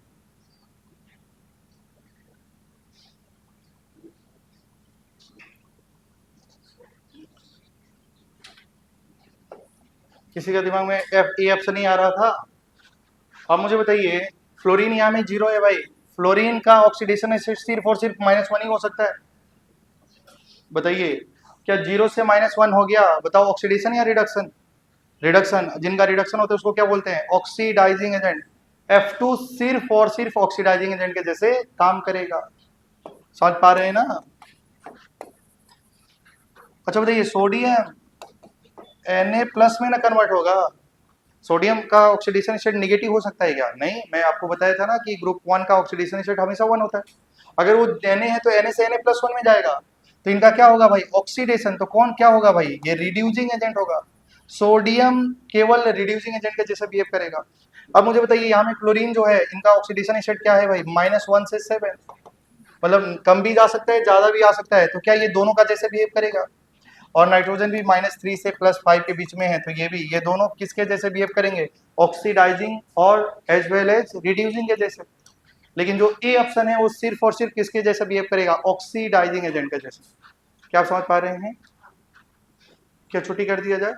किसी का दिमाग में ए ऑप्शन नहीं आ रहा था? अब मुझे बताइए फ्लोरीन यहाँ में 0 है भाई, फ्लोरीन का ऑक्सीडेशन सिर्फ और सिर्फ -1 ही हो सकता है। बताइए क्या 0 से -1 हो गया, बताओ ऑक्सीडेशन या रिडक्शन? रिडक्शन, जिनका रिडक्शन होता है उसको क्या बोलते हैं, ऑक्सीडाइजिंग एजेंट। F2 सिर्फ और सिर्फ ऑक्सीडाइजिंग एजेंट के जैसे काम करेगा। समझ पा रहे हैं ना? अच्छा बताइए, सोडियम Na+ में ना कन्वर्ट होगा। सोडियम का ऑक्सीडेशन स्टेट निगेटिव हो सकता है क्या? नहीं, मैं आपको बताया था ना कि ग्रुप 1 का ऑक्सीडेशन स्टेट हमेशा 1 होता है। अगर वो Na है तो Na से Na+1 में जाएगा, तो इनका क्या होगा भाई, ऑक्सीडेशन। तो कौन क्या होगा भाई, ये रिड्यूसिंग एजेंट होगा। सोडियम केवल रिड्यूसिंग एजेंट के जैसे बिहेव करेगा। अब मुझे बताइए, यहाँ में क्लोरीन जो है, इनका ऑक्सीडेशन स्टेट क्या है भाई, -1 से 7, मतलब कम भी जा सकता है, ज्यादा भी आ सकता है। तो क्या ये दोनों का जैसे बिहेव करेगा? और नाइट्रोजन भी -3 से +5 के बीच में है, तो ये भी, ये दोनों किसके जैसे बिहेव करेंगे, ऑक्सीडाइजिंग और एज वेल एज रिड्यूसिंग के जैसे। लेकिन जो ए ऑप्शन है वो सिर्फ और सिर्फ किसके जैसे बिहेव करेगा, ऑक्सीडाइजिंग एजेंट के जैसे। क्या आप समझ पा रहे हैं? क्या छुट्टी कर दिया जाए?